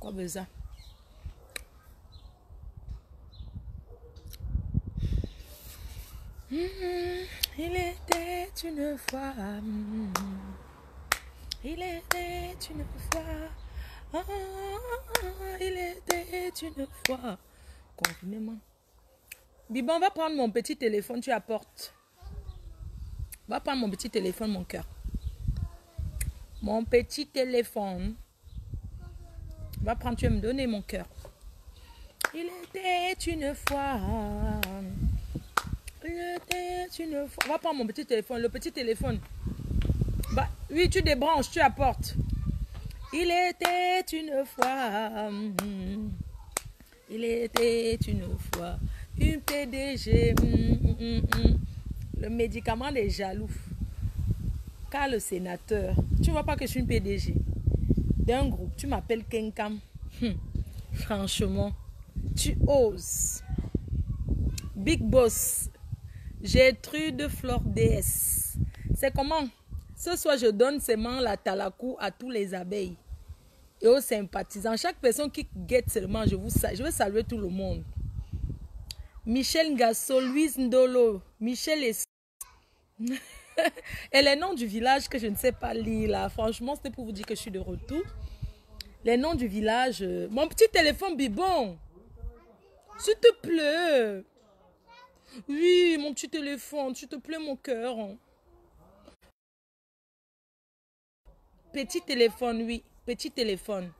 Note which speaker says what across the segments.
Speaker 1: Quoi besoin? Il était une fois. Il était une fois. Il était une fois. Confinement. Bibon, va prendre mon petit téléphone, tu apportes. Va prendre mon petit téléphone, mon cœur. Mon petit téléphone. Va prendre, tu vas me donner mon cœur. Il était une fois. Il était une fois. Va prendre mon petit téléphone, le petit téléphone. Bah, oui, tu débranches, tu apportes. Il était une fois. Il était une fois. Une PDG. Le médicament des jaloux. Car le sénateur, tu ne vois pas que je suis une PDG d'un groupe, tu m'appelles Kenkam. Franchement, tu oses. Big Boss, Gertrude Flore DS. C'est comment? Ce soir, je donne seulement la talakou à tous les abeilles et aux sympathisants. Chaque personne qui guette seulement, je vais saluer tout le monde. Michel Ngasso, Louise Ndolo, Michel et... Et les noms du village que je ne sais pas lire là, franchement, c'était pour vous dire que je suis de retour. Les noms du village. Mon petit téléphone Bibon. S'il te plaît. Oui, mon petit téléphone, s'il te plaît, mon cœur. Petit téléphone, oui. Petit téléphone.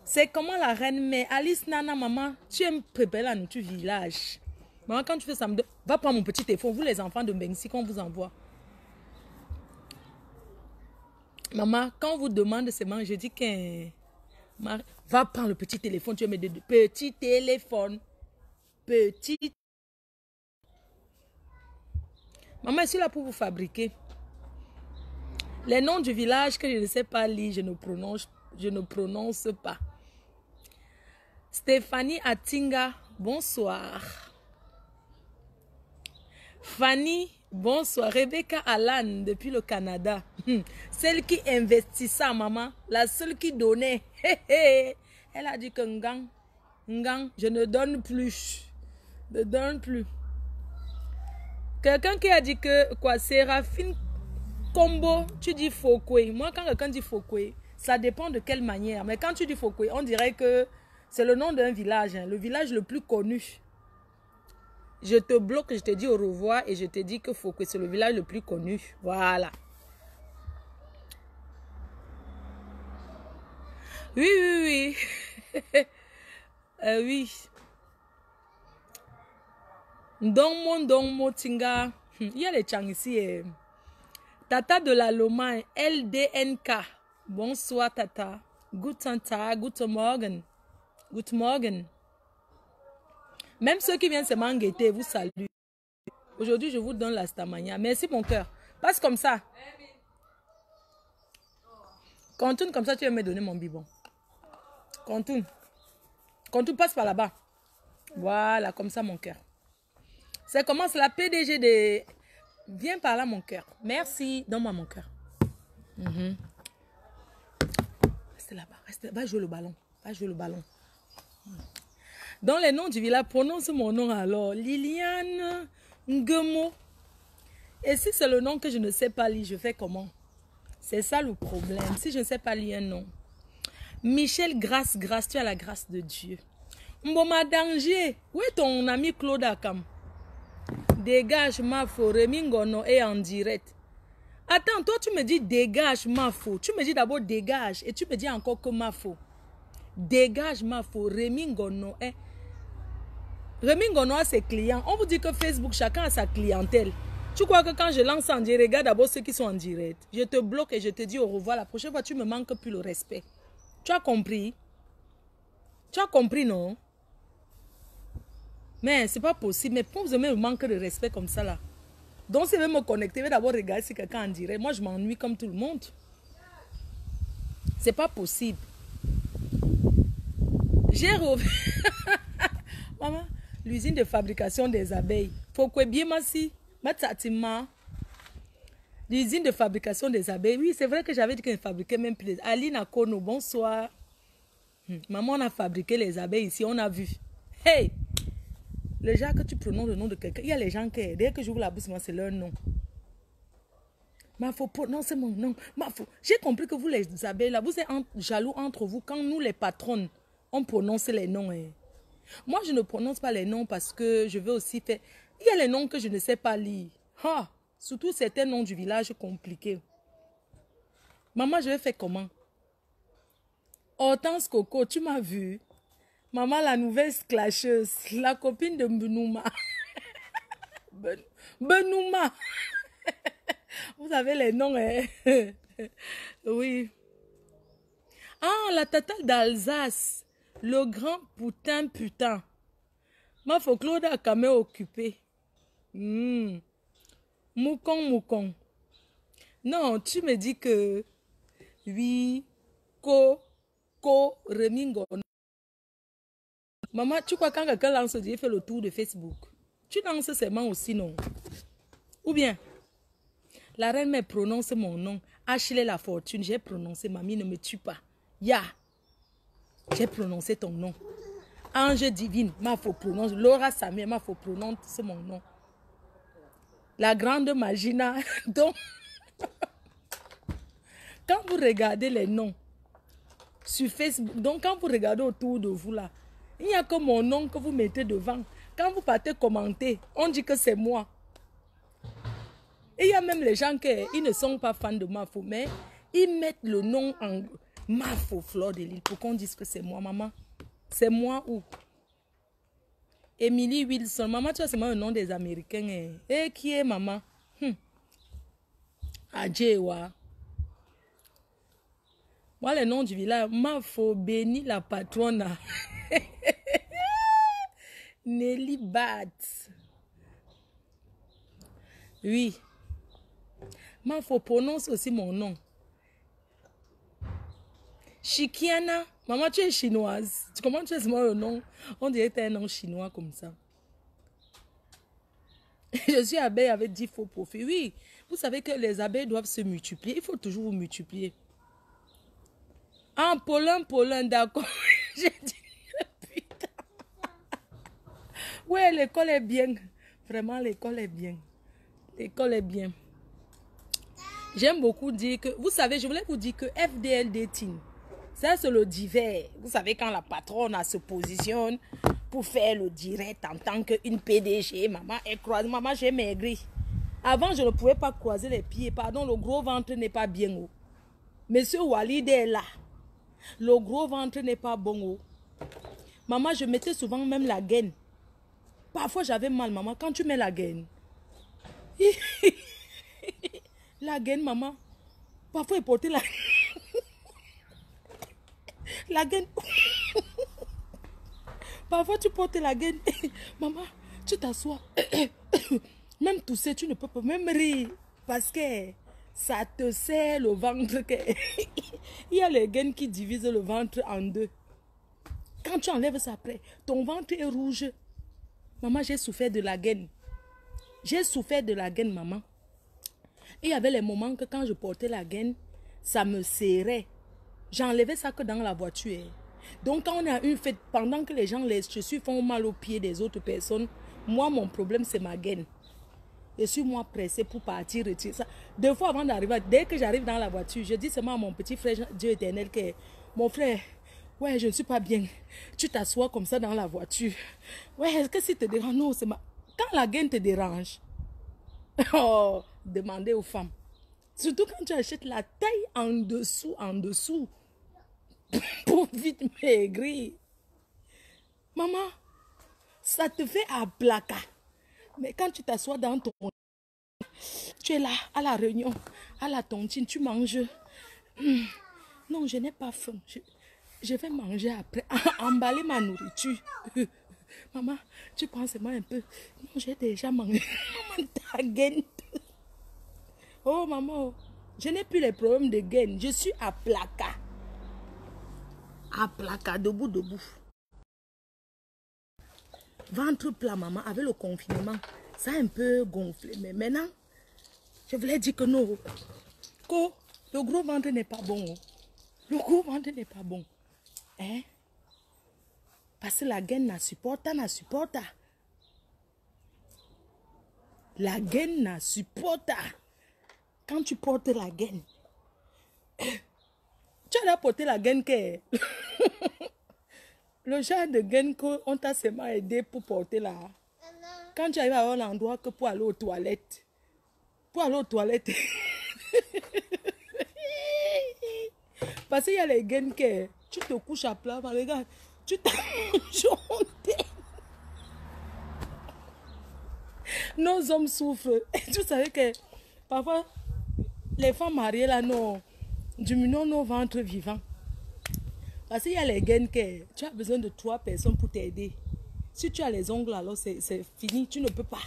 Speaker 1: C'est comment la reine mère. Alice, Nana, maman, tu aimes préparer la nourriture du village. Maman, quand tu fais ça, va prendre mon petit téléphone. Vous, les enfants de Bengsi, qu'on vous envoie. Maman, quand on vous demande seulement, je dis que... Va prendre le petit téléphone, tu vas mettre de petit téléphone. Petit. Maman, je suis là pour vous fabriquer. Les noms du village que je ne sais pas lire, je ne prononce pas. Stéphanie Atinga, bonsoir. Fanny, bonsoir. Rebecca Alan, depuis le Canada. Celle qui investissait, maman. La seule qui donnait. Elle a dit que Ngang, je ne donne plus. Ne donne plus. Quelqu'un qui a dit que, quoi, Séraphine Combo, tu dis Fokwe. Moi, quand quelqu'un dit Fokwe, ça dépend de quelle manière. Mais quand tu dis Fokwe, on dirait que c'est le nom d'un village. Hein, le village le plus connu. Je te bloque, je te dis au revoir et je te dis que Fokwe, c'est le village le plus connu. Voilà. Oui, oui, oui. Oui. Ndongmo, Tinga. Il y a les Tchang ici. Tata de la Loma, LDNK. Bonsoir, Tata. Guten Tag, guten Morgen. Guten Morgen. Même ceux qui viennent se mangueter, vous saluent. Aujourd'hui, je vous donne la stamania. Merci, mon cœur. Passe comme ça. Contourne comme ça, tu vas me donner mon bibon. Contourne. Contourne, passe par là-bas. Voilà, comme ça, mon cœur. C'est comment? C'est la PDG de... Viens par là, mon cœur. Merci. Donne-moi mon cœur. Reste là-bas. Va jouer le ballon. Va jouer le ballon. Dans les noms du village, prononce mon nom alors. Liliane Ngemo. Et si c'est le nom que je ne sais pas lire, je fais comment? C'est ça le problème. Si je ne sais pas lire un nom. Michel Grâce, tu as la grâce de Dieu. Mboma Danger. Où est ton ami Claude Akam? Dégage ma faux. Rémi Ngono est en direct. Attends, toi tu me dis dégage ma faux. Tu me dis d'abord dégage. Et tu me dis encore que ma faux. Dégage ma faux. Rémi Ngono est... Rémi Ngono a ses clients. On vous dit que Facebook, chacun a sa clientèle. Tu crois que quand je lance en direct, regarde d'abord ceux qui sont en direct. Je te bloque et je te dis au revoir. La prochaine fois, tu me manques plus le respect. Tu as compris? Tu as compris, non? Mais c'est pas possible. Mais pour vous me manque de respect comme ça là. Donc si je vais me connecter, je vais d'abord regarder si quelqu'un en direct. Moi, je m'ennuie comme tout le monde. C'est pas possible. J'ai revu. Maman, l'usine de fabrication des abeilles. Faut que bien massi. L'usine de fabrication des abeilles. Oui, c'est vrai que j'avais dit que je fabriquais même plus. Aline Akono, bonsoir. Maman, on a fabriqué les abeilles ici, on a vu. Hey! Les gens que tu prononces le nom de quelqu'un, il y a les gens qui, dès que j'ouvre la bouche, c'est leur nom. Mais il faut prononcer mon nom. J'ai compris que vous, les abeilles, là, vous êtes jaloux entre vous. Quand nous, les patronnes, on prononce les noms. Moi, je ne prononce pas les noms parce que je veux aussi faire... Il y a les noms que je ne sais pas lire. Surtout certains noms du village compliqués. Maman, je vais faire comment? Hortense Coco, tu m'as vu? Maman, la nouvelle clasheuse, la copine de Benouma. Benouma. Vous avez les noms, hein? Oui. Ah, la tata d'Alsace. Le grand putain. Ma folklore a quand même occupé. Moukong. Non, tu me dis que... Oui. Remingo. Maman, tu crois quand quelqu'un lance, il fait le tour de Facebook? Tu lances seulement aussi, non? Ou bien... La reine me prononce mon nom. Ashley la fortune, j'ai prononcé. Mamie, ne me tue pas. Ya. J'ai prononcé ton nom. Ange divine, ma faut prononcer. Laura Samuel, ma faut prononcer mon nom. La grande Magina. Donc, quand vous regardez les noms sur Facebook, donc quand vous regardez autour de vous là, il n'y a que mon nom que vous mettez devant. Quand vous partez commenter, on dit que c'est moi. Et il y a même les gens qui ils ne sont pas fans de Mafo, mais ils mettent le nom en Mafo Fleur de Lille pour qu'on dise que c'est moi, maman. C'est moi où? Emily Wilson. Maman, tu vois, c'est moi le nom des Américains. Et qui est maman? Adjewa. Moi, le nom du village, Mafo béni la patronne. Nelly Bat. Oui. Il faut prononcer aussi mon nom. Chikiana. Maman, tu es chinoise. Comment tu sais le nom? On dirait que tu as un nom chinois comme ça. Je suis abeille avec 10 faux profils. Oui, vous savez que les abeilles doivent se multiplier. Il faut toujours vous multiplier. Ah, Paulin, d'accord. J'ai dit, putain. Ouais, l'école est bien. Vraiment, l'école est bien. L'école est bien. J'aime beaucoup dire que, vous savez, je voulais vous dire que FDL Dating, ça c'est le divers. Vous savez, quand la patronne se positionne pour faire le direct en tant qu'une PDG, maman est croisée, maman j'ai maigri. Avant, je ne pouvais pas croiser les pieds, pardon, le gros ventre n'est pas bien haut. Monsieur Walid est là. Le gros ventre n'est pas bon haut. Maman, je mettais souvent même la gaine. Parfois, j'avais mal, maman, quand tu mets la gaine. La gaine, maman. Parfois, il portait la... la gaine. Parfois, tu portes la gaine. Maman, tu t'assois. Même tousser, tu ne peux pas. Même rire. Parce que ça te serre le ventre. Il y a les gaines qui divisent le ventre en deux. Quand tu enlèves ça après, ton ventre est rouge. Maman, j'ai souffert de la gaine. J'ai souffert de la gaine, maman. Et il y avait les moments que quand je portais la gaine, ça me serrait. J'enlevais ça que dans la voiture. Donc quand on a une fête, pendant que les gens, les chaussures font mal aux pieds des autres personnes, moi, mon problème, c'est ma gaine. Je suis moi pressée pour partir, retirer ça. 2 fois avant d'arriver, dès que j'arrive dans la voiture, je dis seulement à mon petit frère, Dieu éternel, que mon frère, ouais, je ne suis pas bien. Tu t'assois comme ça dans la voiture. Ouais, est-ce que si te dérange? Non, c'est ma... Quand la gaine te dérange, oh, demandez aux femmes. Surtout quand tu achètes la taille en dessous, pour vite maigrir. Maman, ça te fait à placa. Mais quand tu t'assois dans ton... Tu es là, à la réunion, à la tontine, tu manges. Non, je n'ai pas faim. Je vais manger après. Emballer ma nourriture. Maman, tu prends seulement un peu. Non, j'ai déjà mangé. Maman, ta gaine. Oh, maman, je n'ai plus les problèmes de gaine. Je suis à placa. À placa, debout. Ventre plat, maman, avec le confinement, ça a un peu gonflé. Mais maintenant, je voulais dire que non. Que le gros ventre n'est pas bon. Le gros ventre n'est pas bon. Hein? Parce que la gaine n'a supporta. La gaine n'a supporta. Quand tu portes la gaine, tu as porté la gaine que le genre de gaine qu'on t'a seulement aidé pour porter là. Quand tu arrives à un endroit que pour aller aux toilettes. Parce qu'il y a les gaines que tu te couches à plat, regarde, tu t'as chanté. Nos hommes souffrent. Et tu savais que parfois, les femmes mariées là, nous diminuons nos ventres vivants. Parce qu'il y a les gaines que tu as besoin de 3 personnes pour t'aider. Si tu as les ongles, alors c'est fini, tu ne peux pas.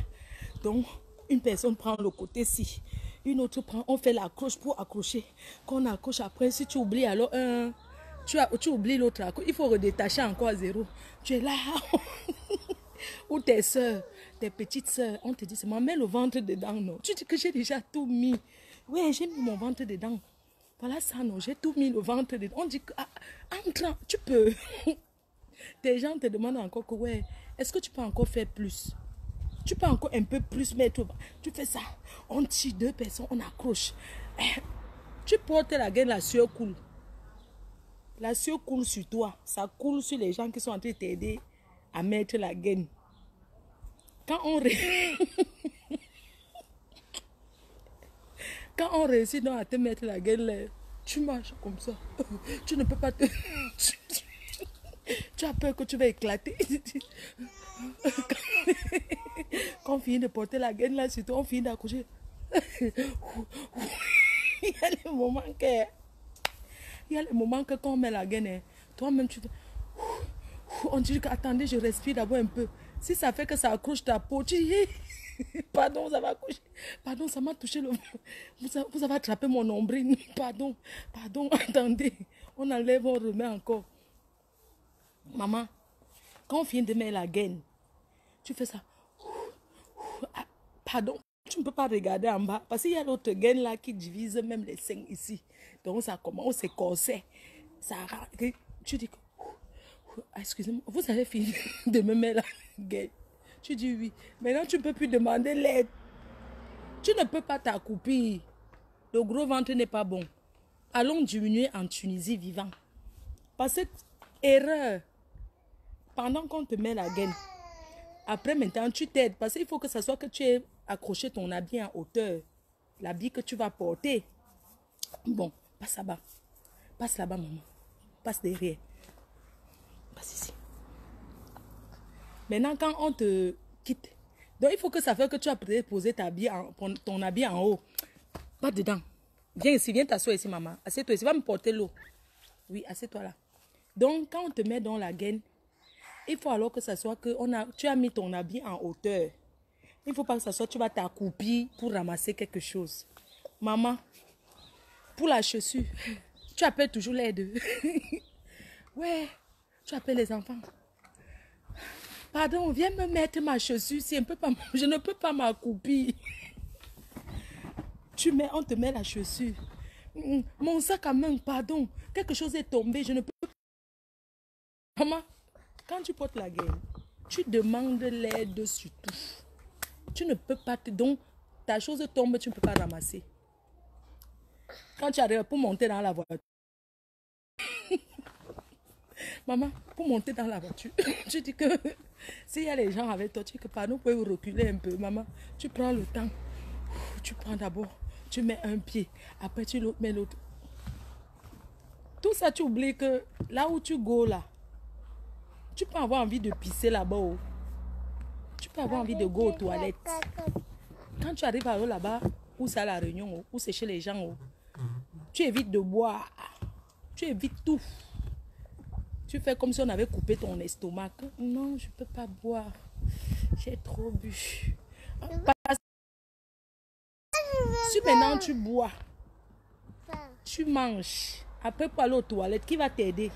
Speaker 1: Donc, une personne prend le côté-ci, une autre prend, on fait l'accroche pour accrocher. Quand on accroche après, si tu oublies, alors tu oublies l'autre accroche. Il faut redétacher encore à 0. Tu es là. Ou tes soeurs, tes petites soeurs, on te dit, c'est moi, mets le ventre dedans, non. Tu dis que j'ai déjà tout mis. Ouais, j'ai mis mon ventre dedans. Voilà ça, non, j'ai tout mis le ventre dedans. On dit que, entre, tu peux. Tes gens te demandent encore que, ouais, est-ce que tu peux encore faire plus? Tu peux encore un peu plus mettre. Tu fais ça. On tire 2 personnes, on accroche. Tu portes la gaine, la sueur coule. La sueur coule sur toi. Ça coule sur les gens qui sont en train de t'aider à mettre la gaine. Quand on réussit donc à te mettre la gaine, tu marches comme ça. Tu ne peux pas te... Tu as peur que tu vas éclater. Quand on finit de porter la gaine là sur toi, on finit d'accrocher. Il y a les moments que quand on met la gaine, toi-même tu te... On dit que attendez, je respire d'abord un peu. Si ça fait que ça accroche ta peau, tu dis pardon, ça va accrocher. Pardon, ça m'a touché le... Vous avez attrapé mon nombril. Pardon, attendez. On enlève, on remet encore. Maman, quand on finit de mettre la gaine, tu fais ça. Pardon, tu ne peux pas regarder en bas. Parce qu'il y a l'autre gaine là qui divise même les seins ici. Donc ça commence, c'est corset. Ça, tu dis que... Excusez-moi, vous avez fini de me mettre la gaine. Tu dis oui. Maintenant, tu ne peux plus demander l'aide. Tu ne peux pas t'accroupir. Le gros ventre n'est pas bon. Allons diminuer en Tunisie vivant. Parce que, erreur, pendant qu'on te met la gaine, après maintenant, tu t'aides. Parce qu'il faut que ce soit que tu aies accroché ton habit en hauteur. L'habit que tu vas porter. Bon, passe là-bas. Passe là-bas, maman. Passe derrière. Passe ici. Maintenant, quand on te quitte, donc il faut que ça fait que tu as posé ton habit en haut. Pas dedans. Viens ici, viens t'asseoir ici, maman. Assieds-toi ici, va me porter l'eau. Oui, assieds-toi là. Donc, quand on te met dans la gaine, il faut alors que ça soit que tu as mis ton habit en hauteur. Il ne faut pas que ça soit tu vas t'accroupir pour ramasser quelque chose. Maman, pour la chaussure, tu appelles toujours l'aide. Ouais, tu appelles les enfants. Pardon, viens me mettre ma chaussure. Je ne peux pas m'accroupir. On te met la chaussure. Mon sac à main, pardon. Quelque chose est tombé, je ne peux pas. Maman, quand tu portes la gaine, tu demandes l'aide surtout. Tu ne peux pas donc ta chose tombe, tu ne peux pas ramasser. Quand tu arrives pour monter dans la voiture. Maman, pour monter dans la voiture, tu dis que s'il y a les gens avec toi, tu dis que pardon, vous pouvez vous reculer un peu. Maman, tu prends le temps. Tu prends d'abord, tu mets un pied. Après, tu mets l'autre. Tout ça, tu oublies que là où tu go là, tu peux avoir envie de pisser là-bas. Oh. Tu peux avoir envie de go aux toilettes. Quand tu arrives là-bas, où c'est à la réunion, où c'est chez les gens, tu évites de boire. Tu évites tout. Tu fais comme si on avait coupé ton estomac. Non, je ne peux pas boire. J'ai trop bu. Si maintenant tu bois, tu manges, après pour aller aux toilettes, qui va t'aider?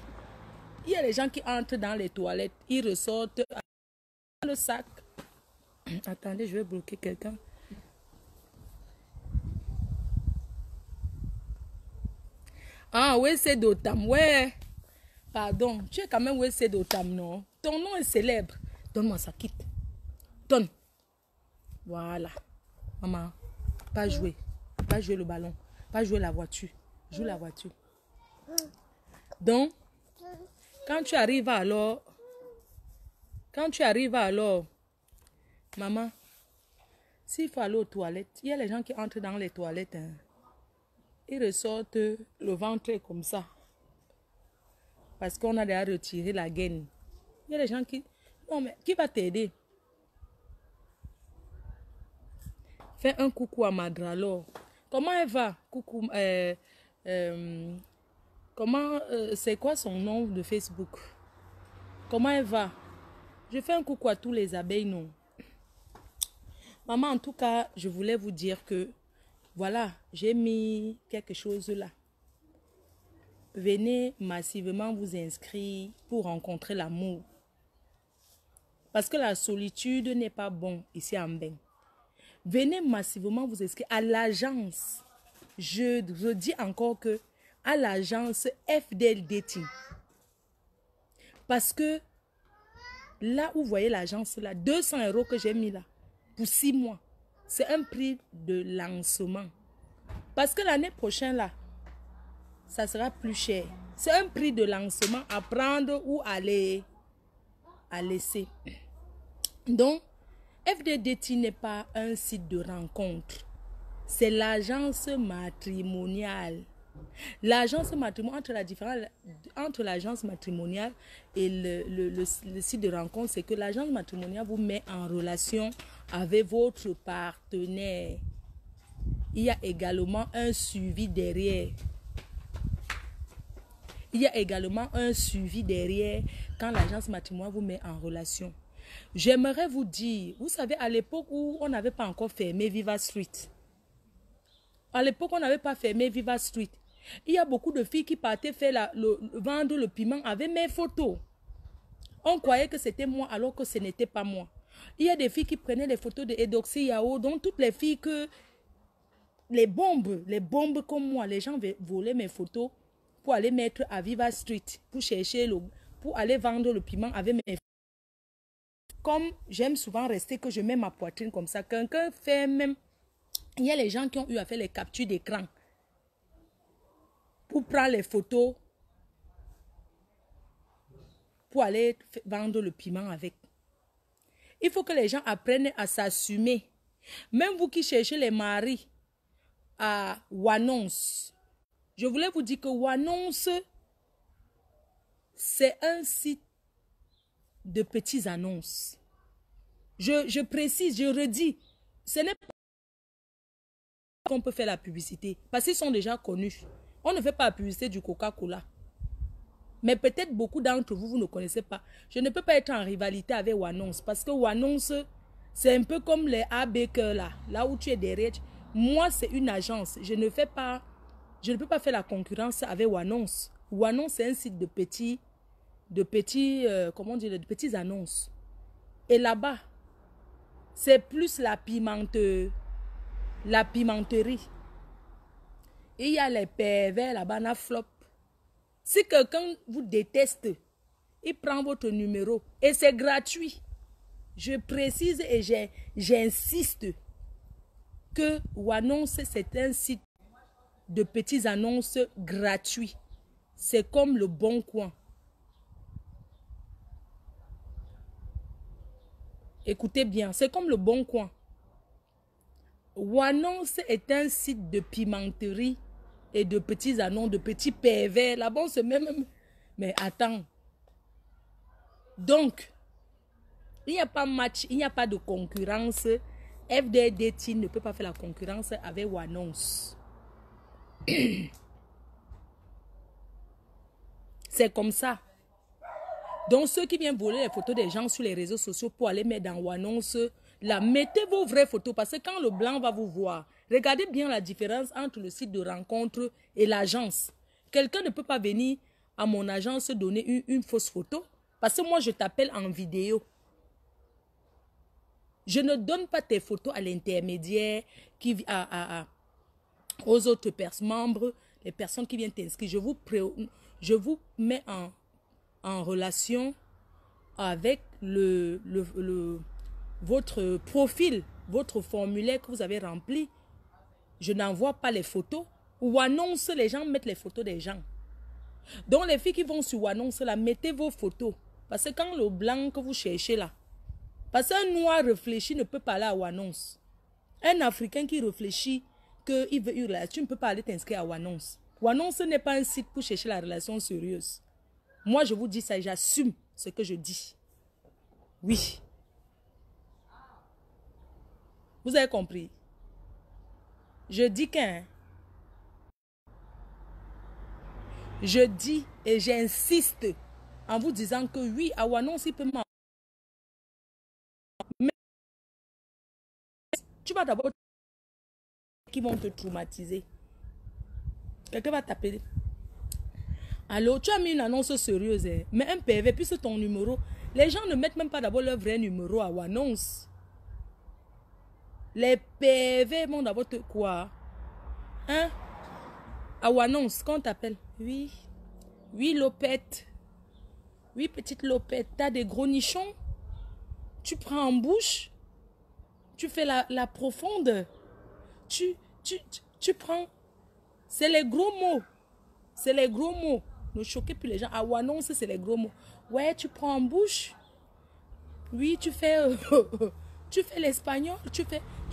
Speaker 1: Il y a les gens qui entrent dans les toilettes, ils ressortent le sac. Attendez, je vais bloquer quelqu'un. Ah oui, c'est d'Otam. Ouais. Pardon, tu es quand même Wessé d'Otam, non? Ton nom est célèbre. Donne-moi ça, quitte. Donne. Voilà. Maman, pas jouer. Pas jouer le ballon. Pas jouer la voiture. Joue la voiture. Donc, quand tu arrives alors, maman, s'il faut aller aux toilettes, il y a les gens qui entrent dans les toilettes. Hein. Ils ressortent le ventre comme ça. Parce qu'on a déjà retiré la gaine. Il y a des gens qui... Non, mais qui va t'aider? Fais un coucou à Madralor. Comment elle va? Coucou. C'est quoi son nom de Facebook? Comment elle va? Je fais un coucou à tous les abeilles, non? Maman, en tout cas, je voulais vous dire que, voilà, j'ai mis quelque chose là. Venez massivement vous inscrire pour rencontrer l'amour. Parce que la solitude n'est pas bon ici en Bain. Venez massivement vous inscrire à l'agence. Je redis encore que à l'agence FDL Dating. Parce que là où vous voyez l'agence là, 200 € que j'ai mis là, pour 6 mois, c'est un prix de lancement. Parce que l'année prochaine là, ça sera plus cher. C'est un prix de lancement à prendre ou à laisser. Donc, FDDT n'est pas un site de rencontre. C'est l'agence matrimoniale. L'agence matrimoniale, entre la différence entre l'agence matrimoniale et le site de rencontre, c'est que l'agence matrimoniale vous met en relation avec votre partenaire. Il y a également un suivi derrière. Il y a également un suivi derrière quand l'agence matrimoniale vous met en relation. J'aimerais vous dire, vous savez, à l'époque où on n'avait pas encore fermé Viva Street, à l'époque on n'avait pas fermé Viva Street, il y a beaucoup de filles qui partaient faire vendre le piment avec mes photos. On croyait que c'était moi alors que ce n'était pas moi. Il y a des filles qui prenaient les photos de Edoxy Yao, donc toutes les filles que... Les bombes comme moi, les gens volaient mes photos pour aller mettre à Viva Street, pour chercher pour aller vendre le piment avec mes photos. Comme j'aime souvent rester que je mets ma poitrine comme ça, quelqu'un fait même... Il y a les gens qui ont eu à faire les captures d'écran pour prendre les photos pour aller vendre le piment avec. Il faut que les gens apprennent à s'assumer. Même vous qui cherchez les maris à Wannonce, je voulais vous dire que Wannonce, c'est un site de petites annonces. Je précise, je redis, ce n'est pas qu'on peut faire la publicité, parce qu'ils sont déjà connus. On ne fait pas la publicité du Coca-Cola. Mais peut-être beaucoup d'entre vous, vous ne connaissez pas. Je ne peux pas être en rivalité avec Wannonce, parce que Wannonce, c'est un peu comme les A-Baker là où tu es derrière. Moi, c'est une agence. Je ne peux pas faire la concurrence avec Wannonce. Wannonce, c'est un site de petites annonces. Et là-bas, c'est plus la pimenterie. Il y a les pervers là-bas, na flop. Si quelqu'un vous déteste, il prend votre numéro et c'est gratuit. Je précise et j'insiste que Wannonce, c'est un site de petites annonces gratuits. C'est comme le Bon Coin. Écoutez bien, c'est comme le Bon Coin. Wannonce est un site de pimenterie et de petits annonces, de petits pervers. Là-bas, on se met même... Mais attends. Donc, il n'y a pas match, il n'y a pas de concurrence. FDDT ne peut pas faire la concurrence avec Wannonce. C'est comme ça. Donc, ceux qui viennent voler les photos des gens sur les réseaux sociaux pour aller mettre dans Wannonce, là, mettez vos vraies photos parce que quand le blanc va vous voir, regardez bien la différence entre le site de rencontre et l'agence. Quelqu'un ne peut pas venir à mon agence donner une fausse photo parce que moi, je t'appelle en vidéo. Je ne donne pas tes photos à l'intermédiaire aux autres membres, les personnes qui viennent t'inscrire. Je vous mets en en relation avec votre profil, votre formulaire que vous avez rempli. Je n'envoie pas les photos. Ou annonce, les gens mettent les photos des gens. Donc les filles qui vont sur annonce là, mettez vos photos. Parce que quand le blanc que vous cherchez là, parce qu'un noir réfléchi ne peut pas aller à annonce. Un Africain qui réfléchit qu'il veut une relation, tu ne peux pas aller t'inscrire à Wannonce. Wannonce n'est pas un site pour chercher la relation sérieuse. Moi, je vous dis ça, j'assume ce que je dis. Oui. Vous avez compris? Je dis qu'un... Je dis et j'insiste en vous disant que oui, à Wannonce, il peut m'en... Mais tu vas d'abord... qui vont te traumatiser. Quelqu'un va t'appeler. Allô, tu as mis une annonce sérieuse, hein? Mais un PV, puisque ton numéro... Les gens ne mettent même pas d'abord leur vrai numéro à Wannonce. Les PV vont d'abord te... Quoi? Hein? À Wannonce, quand on t'appelle? Oui. Oui, Lopette. Oui, petite Lopette. T'as des gros nichons? Tu prends en bouche? Tu fais la profonde? Tu prends... C'est les gros mots. C'est les gros mots. Ne choquez plus les gens. À Wannonce, c'est les gros mots. Ouais, tu prends en bouche. Oui, tu fais... tu fais l'espagnol. Tu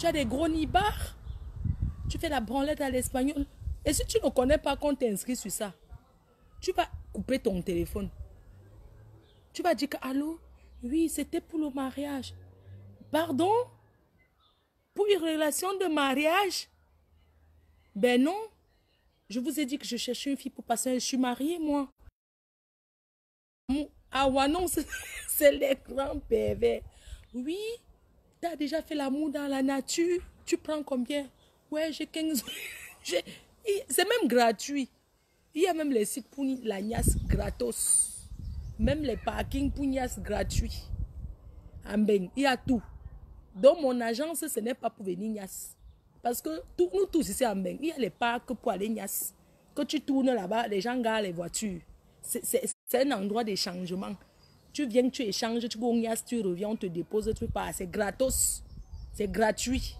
Speaker 1: as des gros nibards. Tu fais la branlette à l'espagnol. Et si tu ne connais pas qu'on t'inscrit sur ça, tu vas couper ton téléphone. Tu vas dire que, allô? Oui, c'était pour le mariage. Pardon? Pour une relation de mariage? Ben non. Je vous ai dit que je cherchais une fille pour passer. Je suis mariée, moi. Ah ouais, non, c'est les grands pervers. Oui, tu as déjà fait l'amour dans la nature. Tu prends combien? Ouais, j'ai 15... C'est même gratuit. Il y a même les sites pour la niasse gratos. Même les parkings pour niasse gratuits. Il y a tout. Dans mon agence, ce n'est pas pour venir niasse. Parce que nous tous ici à Mbeng, il y a les parcs pour aller niasse. Quand tu tournes là-bas, les gens garent les voitures. C'est un endroit d'échangement. Tu viens, tu échanges, tu vas au niasse, tu reviens, on te dépose, tu pars. C'est gratos. C'est gratuit.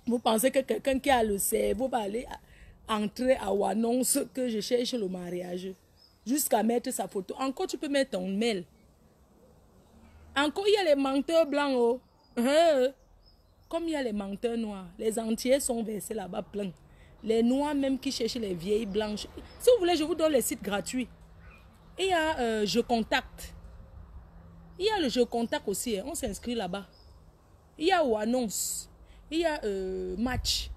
Speaker 1: Vous pensez que quelqu'un qui a le cerveau va aller entrer à Wannonce que je cherche le mariage. Jusqu'à mettre sa photo. Encore, tu peux mettre ton mail. Encore, il y a les menteurs blancs. Oh. Comme il y a les menteurs noirs. Les entiers sont versés là-bas plein. Les noirs même qui cherchent les vieilles blanches. Si vous voulez, je vous donne les sites gratuits. Il y a Je Contacte. Il y a le Je Contacte aussi. Hein. On s'inscrit là-bas. Il y a Wannonce. Il y a Match.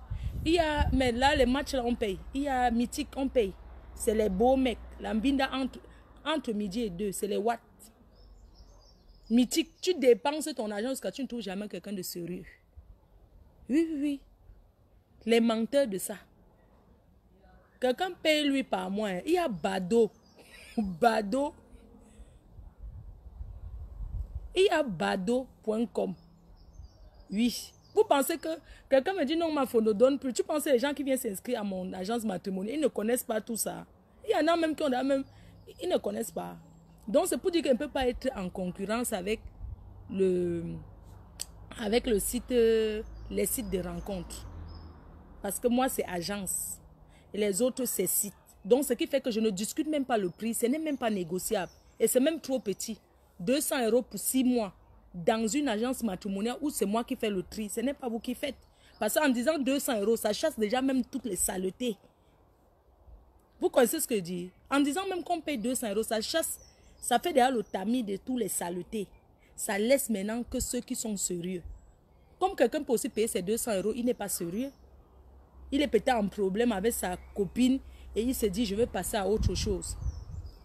Speaker 1: Il y a, mais là, les matchs, là, on paye. Il y a Mythique, on paye. C'est les beaux mecs. L'ambinda entre midi et 2, c'est les watts. Mythique, tu dépenses ton argent jusqu'à tu ne trouves jamais quelqu'un de sérieux. Oui, oui, oui. Les menteurs de ça. Quelqu'un paye lui par mois. Hein. Il y a Bado. Bado. Il y a bado.com. Oui. Vous pensez que quelqu'un me dit non, ma photo ne donne plus. Tu penses que les gens qui viennent s'inscrire à mon agence matrimoniale, ils ne connaissent pas tout ça. Il y en a même qui ont même... Ils ne connaissent pas. Donc c'est pour dire qu'on ne peut pas être en concurrence avec le site, les sites de rencontres. Parce que moi, c'est agence. Et les autres, c'est site. Donc ce qui fait que je ne discute même pas le prix. Ce n'est même pas négociable. Et c'est même trop petit. 200 € pour 6 mois. Dans une agence matrimoniale où c'est moi qui fais le tri. Ce n'est pas vous qui faites. Parce qu'en disant 200 €, ça chasse déjà même toutes les saletés. Vous connaissez ce que je dis? En disant même qu'on paye 200 €, ça chasse, ça fait déjà le tamis de tous les saletés. Ça laisse maintenant que ceux qui sont sérieux. Comme quelqu'un peut aussi payer ses 200 €, il n'est pas sérieux. Il est peut-être en problème avec sa copine et il se dit je vais passer à autre chose.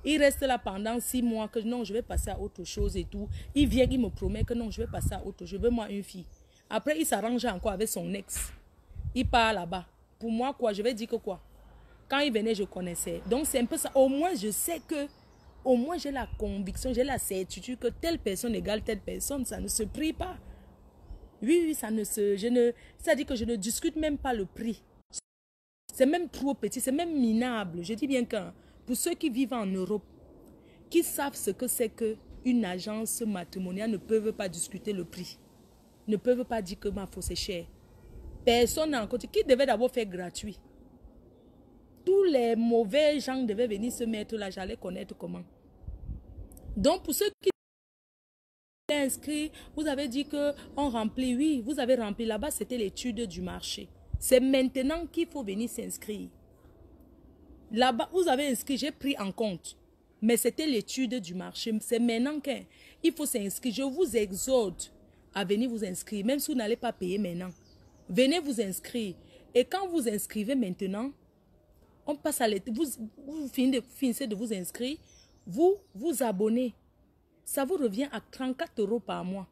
Speaker 1: Il reste là pendant 6 mois que non, je vais passer à autre chose et tout. Il vient, il me promet que non, je vais passer à autre chose. Je veux moi une fille. Après, il s'arrange encore avec son ex. Il part là-bas. Pour moi, quoi, je vais dire que quoi? Quand il venait, je connaissais. Donc, c'est un peu ça. Au moins, je sais que, au moins, j'ai la conviction, j'ai la certitude que telle personne égale telle personne. Ça ne se prie pas. Oui, oui, ça ne se... ça dit que je ne discute même pas le prix. C'est même trop petit, c'est même minable. Je dis bien que pour ceux qui vivent en Europe, qui savent ce que c'est qu'une agence matrimoniale ne peuvent pas discuter le prix. Ne peuvent pas dire que ma fausse c'est cher. Personne n'a encore dit qui devait d'abord faire gratuit. Tous les mauvais gens devaient venir se mettre là, j'allais connaître comment. Donc pour ceux qui sont inscrits, vous avez dit qu'on remplit, oui, vous avez rempli là-bas, c'était l'étude du marché. C'est maintenant qu'il faut venir s'inscrire. Là-bas, vous avez inscrit, j'ai pris en compte. Mais c'était l'étude du marché. C'est maintenant qu'il faut s'inscrire. Je vous exhorte à venir vous inscrire, même si vous n'allez pas payer maintenant. Venez vous inscrire. Et quand vous inscrivez maintenant, on passe à l'étude. Vous finissez de vous inscrire, vous vous abonnez. Ça vous revient à 34 € par mois.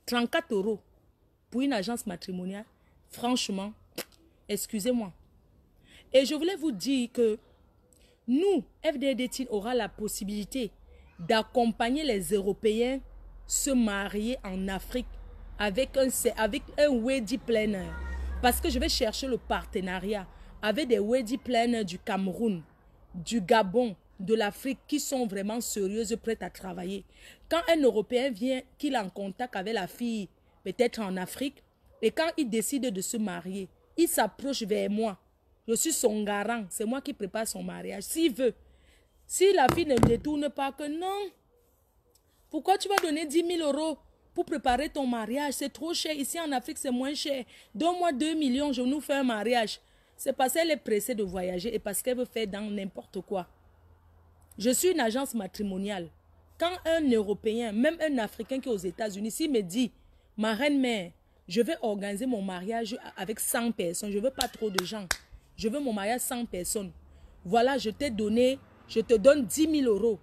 Speaker 1: 34 € pour une agence matrimoniale. Franchement, excusez-moi. Et je voulais vous dire que nous, FDD Teen aura la possibilité d'accompagner les Européens se marier en Afrique avec un wedding planner. Parce que je vais chercher le partenariat avec des wedding planners du Cameroun, du Gabon, de l'Afrique qui sont vraiment sérieuses, prêtes à travailler. Quand un Européen vient, qu'il est en contact avec la fille, peut-être en Afrique, et quand il décide de se marier, il s'approche vers moi. Je suis son garant. C'est moi qui prépare son mariage. S'il veut. Si la fille ne détourne pas que non. Pourquoi tu vas donner 10 000 € pour préparer ton mariage? C'est trop cher. Ici en Afrique, c'est moins cher. Donne-moi 2 millions, je nous fais un mariage. C'est parce qu'elle est pressée de voyager et parce qu'elle veut faire dans n'importe quoi. Je suis une agence matrimoniale. Quand un Européen, même un Africain qui est aux États-Unis, s'il me dit, ma reine-mère, je vais organiser mon mariage avec 100 personnes. Je ne veux pas trop de gens. Je veux mon mariage 100 personnes. Voilà, je t'ai donné, je te donne 10 000 €.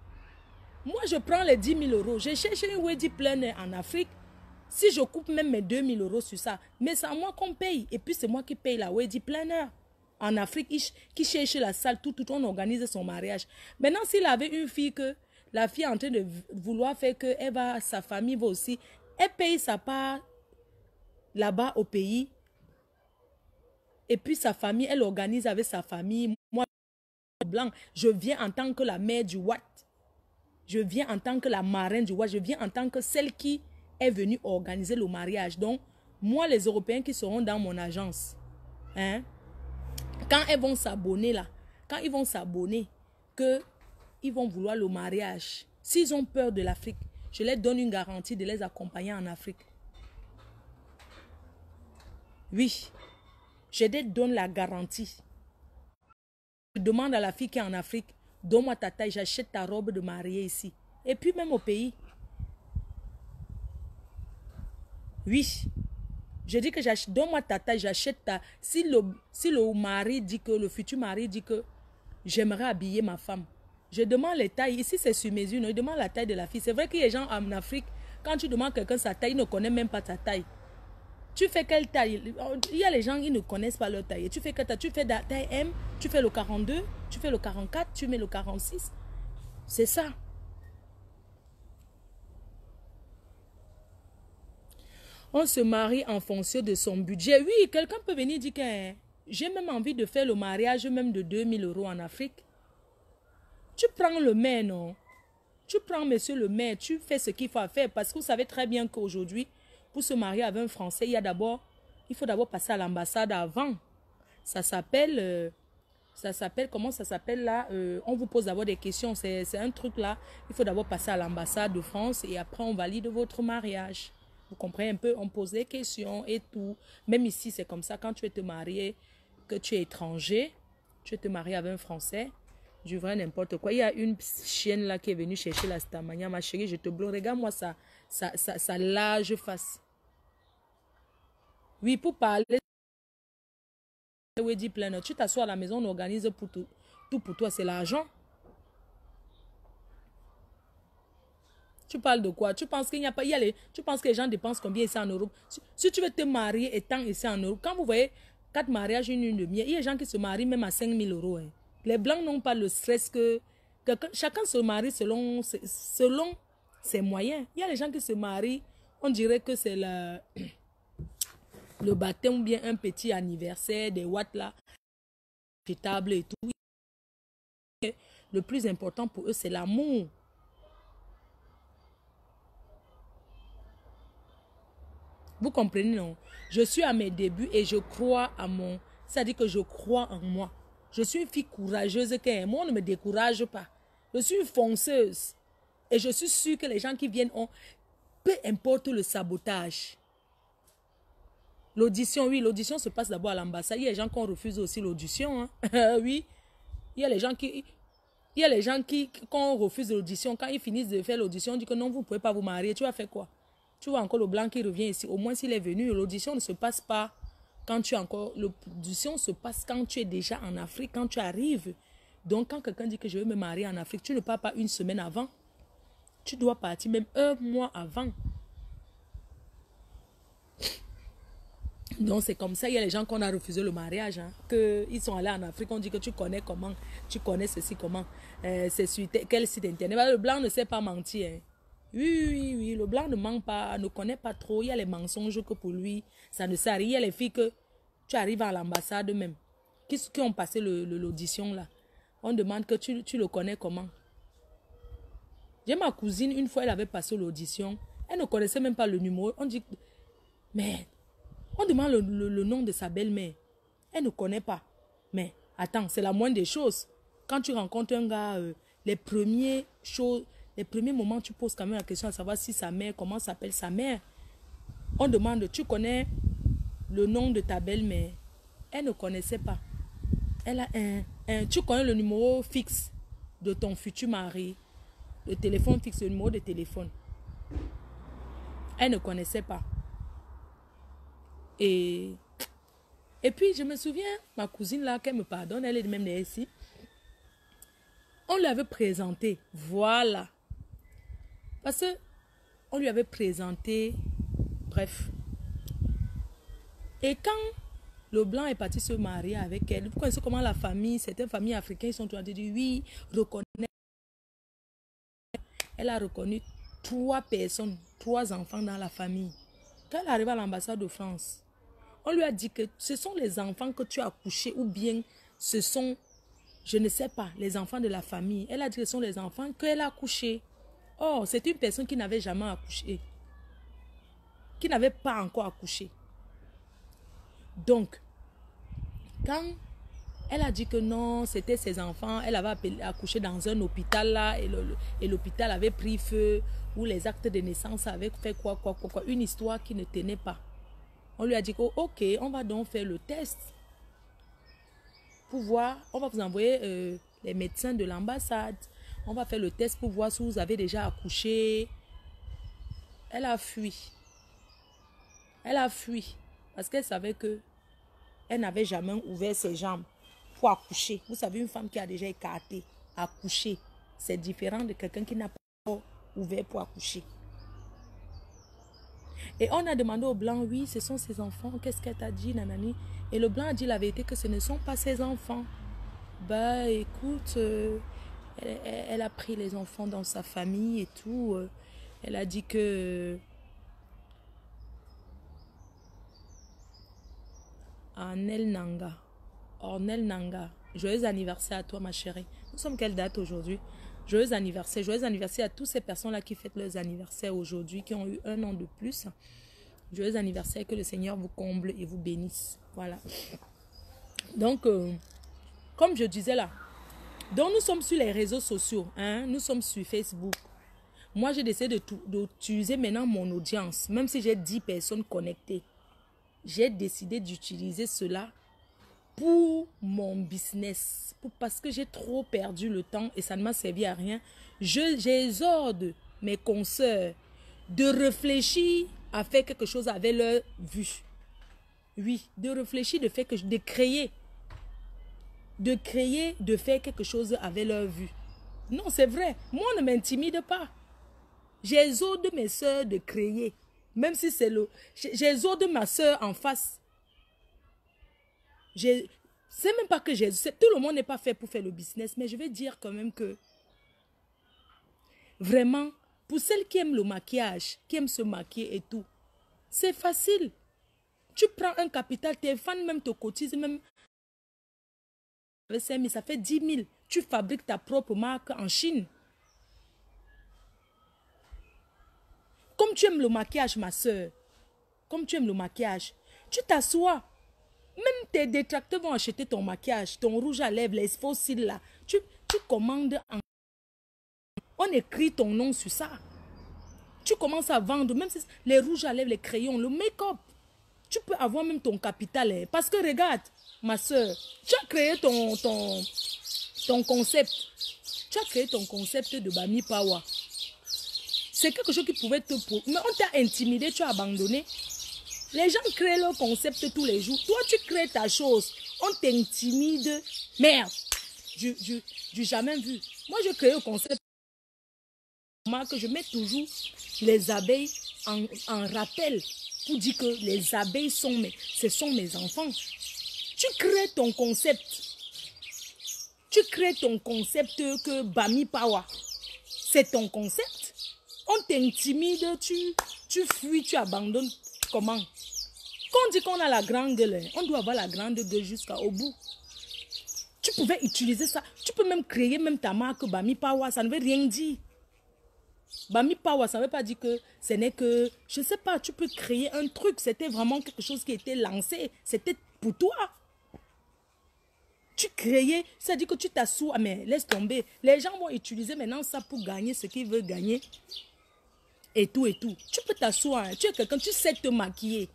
Speaker 1: Moi, je prends les 10 000 €. J'ai cherché un wedding planner en Afrique. Si je coupe même mes 2 000 € sur ça, mais c'est à moi qu'on paye. Et puis, c'est moi qui paye la wedding planner. En Afrique, qui cherche la salle, tout, on organise son mariage. Maintenant, s'il avait une fille que la fille est en train de vouloir faire que sa famille va aussi, elle paye sa part là-bas au pays. Et puis sa famille, elle organise avec sa famille. Moi, blanc, je viens en tant que la mère du Watt. Je viens en tant que la marraine du Watt. Je viens en tant que celle qui est venue organiser le mariage. Donc, moi, les Européens qui seront dans mon agence, hein, quand elles vont s'abonner là, quand ils vont s'abonner, qu'ils vont vouloir le mariage, s'ils ont peur de l'Afrique, je leur donne une garantie de les accompagner en Afrique. Oui. Je te donne la garantie. Je demande à la fille qui est en Afrique, donne-moi ta taille, j'achète ta robe de mariée ici. Et puis même au pays. Oui. Je dis que j'achète, donne-moi ta taille, j'achète ta... Si le mari dit que, le futur mari dit que j'aimerais habiller ma femme, je demande les tailles. Ici, c'est sur mesure. Je demande la taille de la fille. C'est vrai qu'il y a des gens en Afrique, quand tu demandes à quelqu'un sa taille, il ne connaît même pas ta taille. Tu fais quelle taille? Il y a les gens qui ne connaissent pas leur taille. Tu fais quelle taille? Tu fais la taille M, tu fais le 42, tu fais le 44, tu mets le 46. C'est ça. On se marie en fonction de son budget. Oui, quelqu'un peut venir dire que j'ai même envie de faire le mariage même de 2 000 € en Afrique. Tu prends le maire, non? Tu prends monsieur le maire, tu fais ce qu'il faut faire. Parce que vous savez très bien qu'aujourd'hui, pour se marier avec un Français, il faut d'abord passer à l'ambassade avant. Ça s'appelle, comment ça s'appelle là? On vous pose d'abord des questions, c'est un truc là. Il faut d'abord passer à l'ambassade de France et après on valide votre mariage. Vous comprenez un peu? On pose des questions et tout. Même ici, c'est comme ça. Quand tu veux te marier, que tu es étranger, tu veux te marier avec un Français, je vois n'importe quoi. Il y a une chienne là qui est venue chercher la stamania. Ma chérie, je te bloque. Regarde-moi ça large face. Oui, pour parler, tu t'assois à la maison, on organise pour tout pour toi, c'est l'argent. Tu parles de quoi? Tu penses qu'il n'y a pas, tu penses que les gens dépensent combien ici en Europe? Si tu veux te marier étant ici en Europe, quand vous voyez 4 mariages, une lune de miel, il y a des gens qui se marient même à 5 000 €. Hein. Les blancs n'ont pas le stress que chacun se marie selon ses moyens. Il y a les gens qui se marient, on dirait que c'est le baptême ou bien un petit anniversaire, des watts là, table et tout. Le plus important pour eux, c'est l'amour. Vous comprenez, non? Je suis à mes débuts et je crois à mon... C'est-à-dire que je crois en moi. Je suis une fille courageuse. Moi, on ne me décourage pas. Je suis une fonceuse. Et je suis sûre que les gens qui viennent ont... Peu importe le sabotage. L'audition, oui, l'audition se passe d'abord à l'ambassade. Il y a des gens qui ont refusé aussi l'audition. Hein. Oui. Il y a les gens qui... Il y a les gens qui, quand on refuse l'audition, quand ils finissent de faire l'audition, on dit que non, vous ne pouvez pas vous marier. Tu vas faire quoi? Tu vois encore le blanc qui revient ici. Au moins, s'il est venu, l'audition ne se passe pas quand tu es encore... L'audition se passe quand tu es déjà en Afrique, quand tu arrives. Donc, quand quelqu'un dit que je veux me marier en Afrique, tu ne pars pas une semaine avant. Tu dois partir même un mois avant. Donc, c'est comme ça. Il y a les gens qu'on a refusé le mariage. Hein, qu'ils sont allés en Afrique. On dit que tu connais comment. Tu connais ceci comment. C'est sur quel site internet. Le blanc ne sait pas mentir. Hein. Oui. Le blanc ne ment pas. Ne connaît pas trop. Il y a les mensonges que pour lui, ça ne sert à rien. Il y a les filles que tu arrives à l'ambassade même. Qui ont passé l'audition là. On demande que tu le connais comment. J'ai ma cousine, une fois, elle avait passé l'audition. Elle ne connaissait même pas le numéro. On dit, mais... On demande le nom de sa belle-mère. Elle ne connaît pas. Mais attends, c'est la moindre des choses. Quand tu rencontres un gars, les premiers moments, tu poses quand même la question à savoir si sa mère, comment s'appelle sa mère. On demande, tu connais le nom de ta belle-mère? Elle ne connaissait pas. Elle a tu connais le numéro fixe de ton futur mari? Le téléphone fixe, le numéro de téléphone. Elle ne connaissait pas. Et puis, je me souviens, ma cousine là, qu'elle me pardonne, elle est même née ici. On lui avait présenté, voilà. Parce que on lui avait présenté, bref. Et quand le blanc est parti se marier avec elle, vous connaissez comment la famille, certaines familles africaines sont en train de dire, oui, reconnaît. Elle a reconnu 3 personnes, 3 enfants dans la famille. Quand elle arrive à l'ambassade de France, on lui a dit que ce sont les enfants que tu as accouchés ou bien ce sont, je ne sais pas, les enfants de la famille. Elle a dit que ce sont les enfants qu'elle a accouchés. Oh, c'est une personne qui n'avait jamais accouché. Qui n'avait pas encore accouché. Donc, quand elle a dit que non, c'était ses enfants, elle avait accouché dans un hôpital là et l'hôpital avait pris feu ou les actes de naissance avaient fait quoi. Une histoire qui ne tenait pas. On lui a dit que, ok, on va donc faire le test. Pour voir, on va vous envoyer les médecins de l'ambassade. On va faire le test pour voir si vous avez déjà accouché. Elle a fui. Elle a fui. Parce qu'elle savait que elle n'avait jamais ouvert ses jambes pour accoucher. Vous savez, une femme qui a déjà écarté, accouché, c'est différent de quelqu'un qui n'a pas ouvert pour accoucher. Et on a demandé au blanc, oui, ce sont ses enfants. Qu'est-ce qu'elle t'a dit, nanani? Et le blanc a dit la vérité que ce ne sont pas ses enfants. Bah, écoute, elle a pris les enfants dans sa famille et tout. Elle a dit que... Ornel Nanga. Joyeux anniversaire à toi, ma chérie. Nous sommes quelle date aujourd'hui? Joyeux anniversaire à toutes ces personnes-là qui fêtent leurs anniversaires aujourd'hui, qui ont eu 1 an de plus. Joyeux anniversaire, que le Seigneur vous comble et vous bénisse. Voilà. Donc, comme je disais là, donc nous sommes sur les réseaux sociaux. Hein? Nous sommes sur Facebook. Moi, j'ai décidé d'utiliser maintenant mon audience. Même si j'ai 10 personnes connectées. J'ai décidé d'utiliser cela pour mon business, parce que j'ai trop perdu le temps et ça ne m'a servi à rien. J'exhorte mes consoeurs de réfléchir à faire quelque chose avec leur vue. Oui, de réfléchir, de créer, de faire quelque chose avec leur vue. Non, c'est vrai, moi on ne m'intimide pas. J'exhorte mes soeurs de créer, même si c'est j'exhorte ma soeur en face. C'est même pas que tout le monde n'est pas fait pour faire le business, mais je vais dire quand même que vraiment, pour celles qui aiment le maquillage, qui aiment se maquiller et tout, c'est facile. Tu prends un capital, tes fans même te cotisent, même avec 5 000, ça fait 10 000. Tu fabriques ta propre marque en Chine. Comme tu aimes le maquillage, ma soeur, comme tu aimes le maquillage, tu t'assois. Même tes détracteurs vont acheter ton maquillage, ton rouge à lèvres, les faux cils là. Tu commandes. On écrit ton nom sur ça. Tu commences à vendre, même si les rouges à lèvres, les crayons, le make-up. Tu peux avoir même ton capital. Hein. Parce que regarde, ma soeur, tu as créé ton concept. Tu as créé ton concept de Bami Power. C'est quelque chose qui pouvait te... Mais on t'a intimidé, tu as abandonné. Les gens créent leur concept tous les jours. Toi, tu crées ta chose. On t'intimide. Merde. Du jamais vu. Moi, je crée un concept. Que je mets toujours les abeilles en rappel pour dire que les abeilles ce sont mes enfants. Tu crées ton concept. Tu crées ton concept que Bami Power. C'est ton concept. On t'intimide, tu fuis, tu abandonnes. Comment? Quand on dit qu'on a la grande gueule, on doit avoir la grande gueule jusqu'au bout. Tu pouvais utiliser ça. Tu peux même créer même ta marque Bami Power. Ça ne veut rien dire. Bami Power, ça ne veut pas dire que ce n'est que... Je ne sais pas, tu peux créer un truc. C'était vraiment quelque chose qui était lancé. C'était pour toi. Tu créais, ça dit que tu t'assois. Mais laisse tomber. Les gens vont utiliser maintenant ça pour gagner ce qu'ils veulent gagner. Et tout, et tout. Tu peux t'asseoir. Tu es quelqu'un, tu sais te maquiller.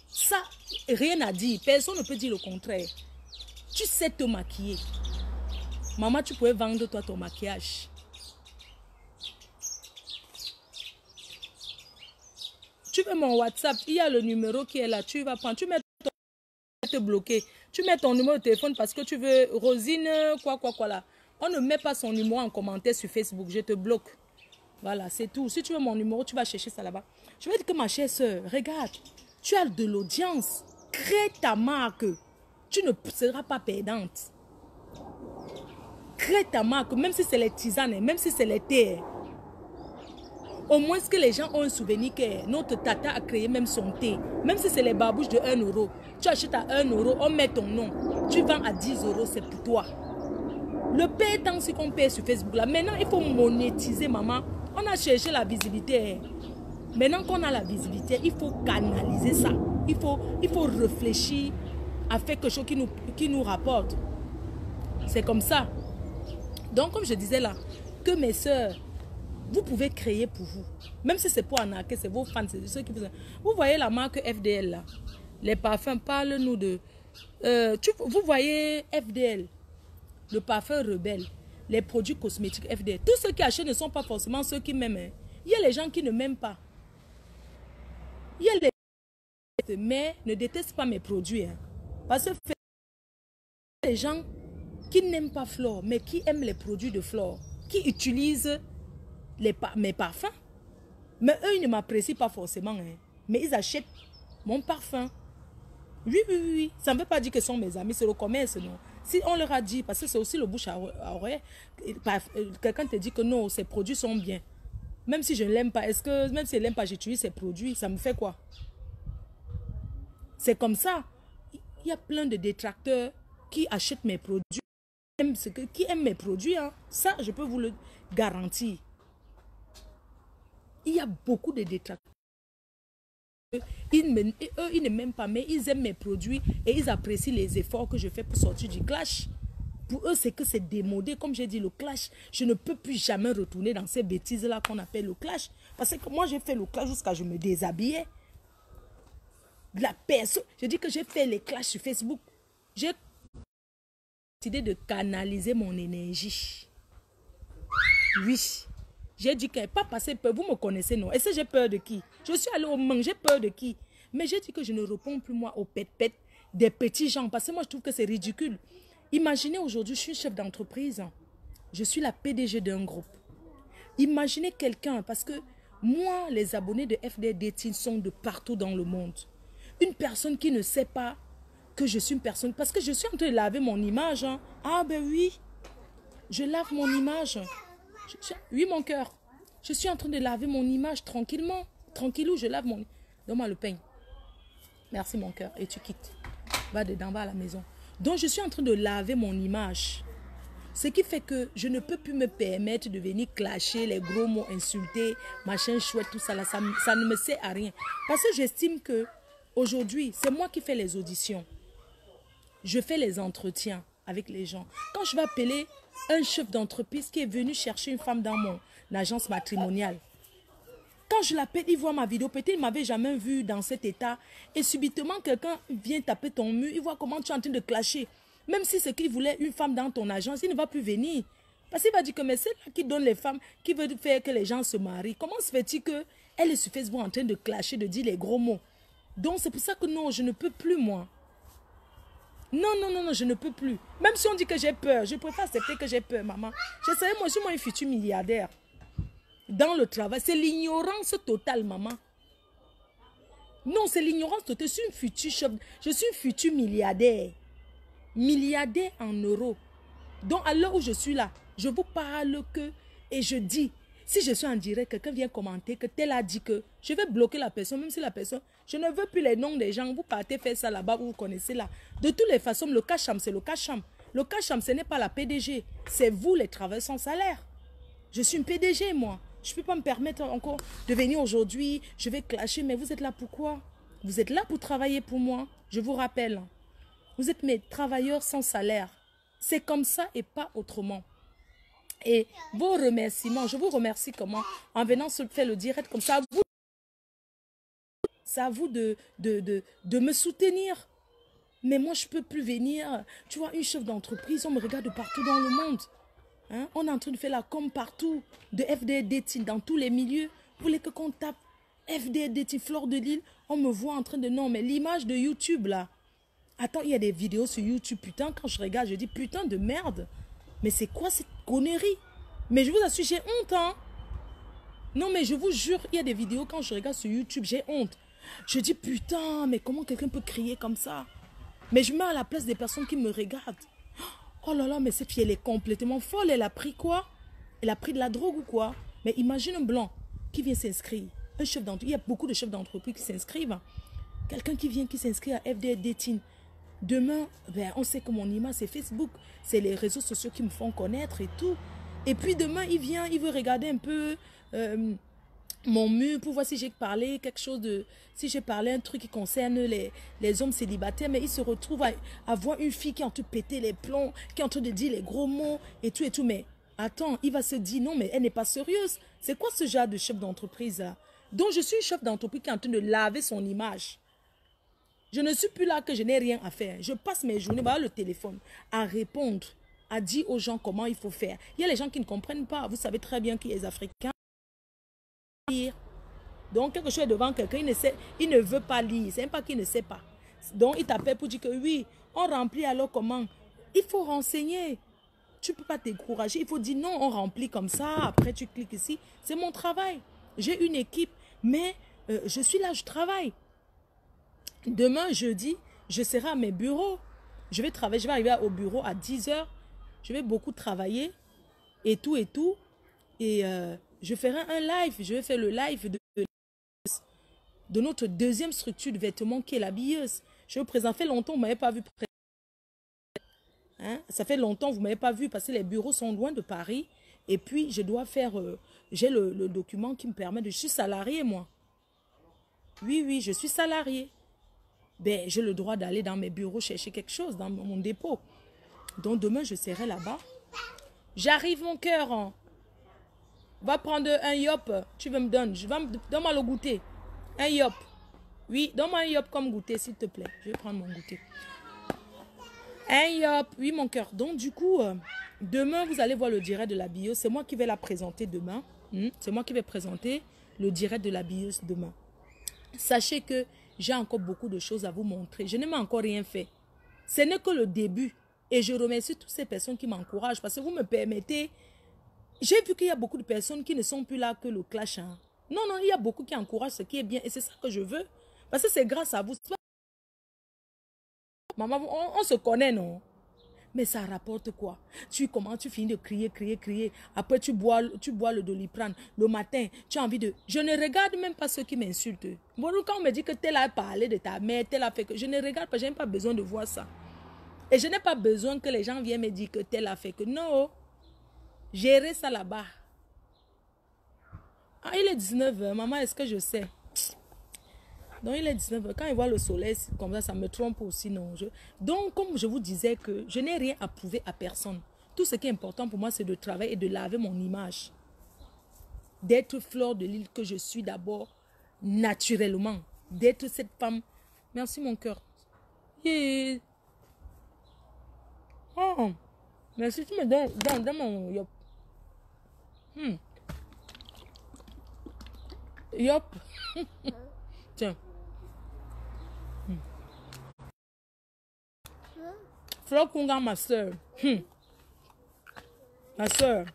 Speaker 1: Ça, rien à dire. Personne ne peut dire le contraire. Tu sais te maquiller. Maman, tu pouvais vendre toi ton maquillage. Tu veux mon WhatsApp, il y a le numéro qui est là. Tu vas prendre, tu mets ton te bloquer. Tu mets ton numéro de téléphone parce que tu veux Rosine, quoi là. On ne met pas son numéro en commentaire sur Facebook. Je te bloque. Voilà, c'est tout. Si tu veux mon numéro, tu vas chercher ça là-bas. Je vais dire que ma chère soeur, regarde, tu as de l'audience. Crée ta marque. Tu ne seras pas perdante. Crée ta marque, même si c'est les tisanes, même si c'est les thés. Au moins que les gens ont un souvenir que notre tata a créé même son thé. Même si c'est les babouches de 1 euro. Tu achètes à 1 euro, on met ton nom. Tu vends à 10 euros, c'est pour toi. Le paie tant ce qu'on paie sur Facebook là. Maintenant, il faut monétiser, maman. On a cherché la visibilité. Maintenant qu'on a la visibilité, il faut canaliser ça. Il faut réfléchir à faire quelque chose qui nous rapporte. C'est comme ça. Donc, comme je disais là, que mes soeurs, vous pouvez créer pour vous. Même si c'est pour arnaquer, c'est vos fans, c'est ceux qui vous... Vous voyez la marque FDL là. Les parfums, parle-nous de... vous voyez FDL, le parfum rebelle, les produits cosmétiques FDL. Tous ceux qui achètent ne sont pas forcément ceux qui m'aiment. Hein. Il y a les gens qui ne m'aiment pas. Il y a les... Mais ne détestent pas mes produits. Hein. Parce que les gens qui n'aiment pas Flore, mais qui aiment les produits de Flore, qui utilisent mes parfums. Mais eux, ils ne m'apprécient pas forcément. Hein. Mais ils achètent mon parfum. Oui. Ça ne veut pas dire que ce sont mes amis, c'est le commerce, non. Si on leur a dit, parce que c'est aussi le bouche à oreille, quelqu'un te dit que non, ces produits sont bien. Même si je ne l'aime pas, même si je ne l'aime pas, j'utilise ces produits, ça me fait quoi? C'est comme ça. Il y a plein de détracteurs qui achètent mes produits, qui aiment mes produits. Hein. Ça, je peux vous le garantir. Il y a beaucoup de détracteurs. Eux, ils ne m'aiment pas, mais ils aiment mes produits et ils apprécient les efforts que je fais pour sortir du clash. Pour eux, c'est que c'est démodé. Comme j'ai dit, le clash, je ne peux plus jamais retourner dans ces bêtises-là qu'on appelle le clash. Parce que moi, j'ai fait le clash jusqu'à ce que je me déshabillais. La personne, je dis que j'ai fait les clashs sur Facebook. J'ai décidé de canaliser mon énergie. Oui. J'ai dit que pas passer peur. Vous me connaissez, non? Et ça, j'ai peur de qui? Je suis allée au manque, j'ai peur de qui? Mais j'ai dit que je ne réponds plus, moi, aux pète-pète des petits gens. Parce que moi, je trouve que c'est ridicule. Imaginez aujourd'hui, je suis chef d'entreprise. Je suis la PDG d'un groupe. Imaginez quelqu'un, parce que moi, les abonnés de FDD sont de partout dans le monde. Une personne qui ne sait pas que je suis une personne... Parce que je suis en train de laver mon image. Hein. Ah ben oui, je lave mon image. Oui, mon cœur. Je suis en train de laver mon image tranquillement. Tranquillou, je lave mon... Donne-moi le peigne. Merci, mon cœur. Et tu quittes. Va dedans, va à la maison. Donc, je suis en train de laver mon image. Ce qui fait que je ne peux plus me permettre de venir clasher, les gros mots, insulter, machin chouette, tout ça là, ça ne me sert à rien. Parce que j'estime que aujourd'hui, c'est moi qui fais les auditions. Je fais les entretiens avec les gens. Quand je vais appeler un chef d'entreprise qui est venu chercher une femme dans mon agence matrimoniale, quand je l'appelle, il voit ma vidéo, peut-être il ne m'avait jamais vu dans cet état, et subitement quelqu'un vient taper ton mur, il voit comment tu es en train de clasher. Même si c'est qu'il voulait une femme dans ton agence, il ne va plus venir. Parce qu'il va dire que mais c'est là qui donne les femmes, qui veut faire que les gens se marient. Comment se fait-il qu'elle est sur Facebook en train de clasher, de dire les gros mots? Donc c'est pour ça que non, je ne peux plus moi. Non, non, non, non, je ne peux plus. Même si on dit que j'ai peur, je préfère accepter que j'ai peur, maman. Je savais, moi, je suis moi un futur milliardaire. Dans le travail, c'est l'ignorance totale, maman. Non, c'est l'ignorance totale. Je suis une future chef, je suis une future milliardaire. Milliardaire en euros. Donc, à l'heure où je suis là, je vous parle que, et je dis, si je suis en direct, quelqu'un vient commenter que tel a dit que, je vais bloquer la personne, même si la personne, je ne veux plus les noms des gens, vous partez faire ça là-bas, vous connaissez là. De toutes les façons, le cacham, c'est le cacham. Le cacham, ce n'est pas la PDG, c'est vous les travailleurs sans salaire. Je suis une PDG, moi. Je ne peux pas me permettre encore de venir aujourd'hui, je vais clasher, mais vous êtes là pourquoi? Vous êtes là pour travailler pour moi, je vous rappelle. Vous êtes mes travailleurs sans salaire. C'est comme ça et pas autrement. Et vos remerciements, je vous remercie comment? En venant se faire le direct comme ça. C'est à vous de me soutenir. Mais moi, je ne peux plus venir. Tu vois, une chef d'entreprise, on me regarde partout dans le monde. Hein? On est en train de faire la com partout. De FDD dans tous les milieux. Vous voulez que qu'on tape FDD Fleur de Lille? On me voit en train de... Non, mais l'image de YouTube, là. Attends, il y a des vidéos sur YouTube. Putain, quand je regarde, je dis putain de merde. Mais c'est quoi cette connerie? Mais je vous assure, j'ai honte, hein. Non, mais je vous jure, il y a des vidéos quand je regarde sur YouTube, j'ai honte. Je dis putain, mais comment quelqu'un peut crier comme ça? Mais je me mets à la place des personnes qui me regardent. Oh là là, mais cette fille, elle est complètement folle. Elle a pris quoi? Elle a pris de la drogue ou quoi? Mais imagine un blanc qui vient s'inscrire. Un chef d'entreprise. Il y a beaucoup de chefs d'entreprise qui s'inscrivent. Quelqu'un qui vient, qui s'inscrit à FDD Teen. Demain, ben, on sait que mon image, c'est Facebook. C'est les réseaux sociaux qui me font connaître et tout. Et puis demain, il vient, il veut regarder un peu mon mur pour voir si j'ai parlé quelque chose de... Si j'ai parlé un truc qui concerne les hommes célibataires, mais il se retrouve à voir une fille qui est en train de péter les plombs, qui est en train de dire les gros mots et tout et tout. Mais attends, il va se dire non, mais elle n'est pas sérieuse. C'est quoi ce genre de chef d'entreprise là? Donc je suis chef d'entreprise qui est en train de laver son image. Je ne suis plus là que je n'ai rien à faire. Je passe mes journées par le téléphone à répondre, à dire aux gens comment il faut faire. Il y a les gens qui ne comprennent pas. Vous savez très bien qu'il y a les Africains. Donc, quelque chose est devant quelqu'un, il ne veut pas lire. C'est même pas qu'il ne sait pas. Donc, il t'appelle pour dire que oui, on remplit alors comment? Il faut renseigner. Tu ne peux pas te décourager. Il faut dire non, on remplit comme ça. Après, tu cliques ici. C'est mon travail. J'ai une équipe, mais je suis là, je travaille. Demain, jeudi, je serai à mes bureaux. Je vais travailler, je vais arriver au bureau à 10 h. Je vais beaucoup travailler et tout et tout. Et je ferai un live. Je vais faire le live de notre deuxième structure de vêtements qui est l'habilleuse. Je vous présente, ça fait longtemps, vous ne m'avez pas vu. Hein? Ça fait longtemps, vous ne m'avez pas vu parce que les bureaux sont loin de Paris. Et puis, je dois faire, j'ai le document qui me permet de... Je suis salarié, moi. Oui, oui, je suis salarié. Ben, j'ai le droit d'aller dans mes bureaux chercher quelque chose, dans mon dépôt. Donc, demain, je serai là-bas. J'arrive, mon cœur. Hein. Va prendre un yop. Tu veux me donner. Donne-moi le goûter. Un yop. Oui, donne-moi un yop comme goûter, s'il te plaît. Je vais prendre mon goûter. Un yop. Oui, mon cœur. Donc, du coup, demain, vous allez voir le direct de la bio. C'est moi qui vais la présenter demain. C'est moi qui vais présenter le direct de la bieuse demain. Sachez que j'ai encore beaucoup de choses à vous montrer. Je n'ai même encore rien fait. Ce n'est que le début. Et je remercie toutes ces personnes qui m'encouragent parce que vous me permettez. J'ai vu qu'il y a beaucoup de personnes qui ne sont plus là que le clash. Hein. Non, non, il y a beaucoup qui encouragent ce qui est bien. Et c'est ça que je veux. Parce que c'est grâce à vous. Maman, on se connaît, non? Mais ça rapporte quoi? Tu finis de crier, crier, crier. Après, tu bois le Doliprane. Le matin, tu as envie de... Je ne regarde même pas ceux qui m'insultent. Bon, quand on me dit que tel a parlé de ta mère, tel a fait que... Je ne regarde pas, je n'ai pas besoin de voir ça. Et je n'ai pas besoin que les gens viennent me dire que tel a fait que non. Gérer ça là-bas. Ah, il est 19h. Maman, est-ce que je sais? Donc, il est 19h. Quand il voit le soleil comme ça me trompe aussi. Non. Donc, comme je vous disais que je n'ai rien à prouver à personne. Tout ce qui est important pour moi, c'est de travailler et de laver mon image. D'être fleur de l'île que je suis d'abord naturellement. D'être cette femme. Merci mon cœur. Yeah. Oh. Merci, tu me donnes mon yop. Yop. Tiens. Fleur Kunga, ma soeur. Ma soeur.